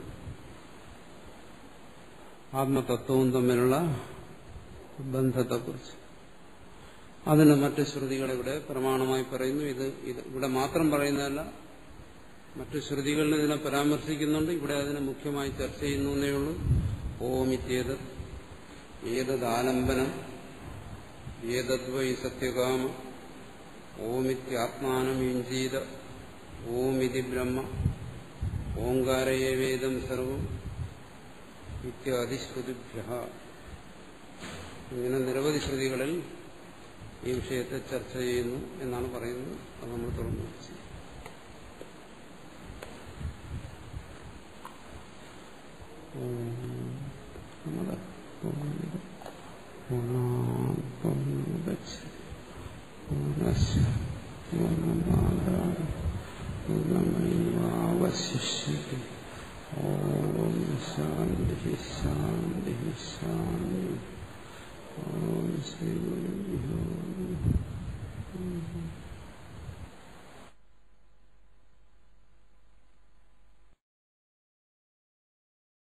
ആത്മതത്വവും തമ്മിലുള്ള ബന്ധത്തെക്കുറിച്ച്. അതിന് മറ്റ് ശ്രുതികൾ ഇവിടെ പ്രമാണമായി പറയുന്നു. ഇത് ഇവിടെ മാത്രം പറയുന്നതല്ല, മറ്റു ശ്രുതികളിൽ ഇതിനെ പരാമർശിക്കുന്നുണ്ട്. ഇവിടെ അതിനെ മുഖ്യമായി ചർച്ച ചെയ്യുന്നേ ഉള്ളൂ. ഓമിത്യേത് ഏതദാലംബനം ഏതദ്വൈ സത്യകാമ ഓമിത്യാത്മാനം യുഞ്ജീത ഓമിതി ബ്രഹ്മ ഓങ്കാരയേവേദം സർവം ഇത്യാദിശ്രുതിഭ്യഃ. ഇങ്ങനെ നിരവധി ശ്രുതികളിൽ ഈ വിഷയത്തെ ചർച്ച ചെയ്യുന്നു എന്നാണ് പറയുന്നത്. അത് നമ്മൾ തുടർന്ന് ചെയ്യും. ശാന്തി ശാന്തി ശാന്തി.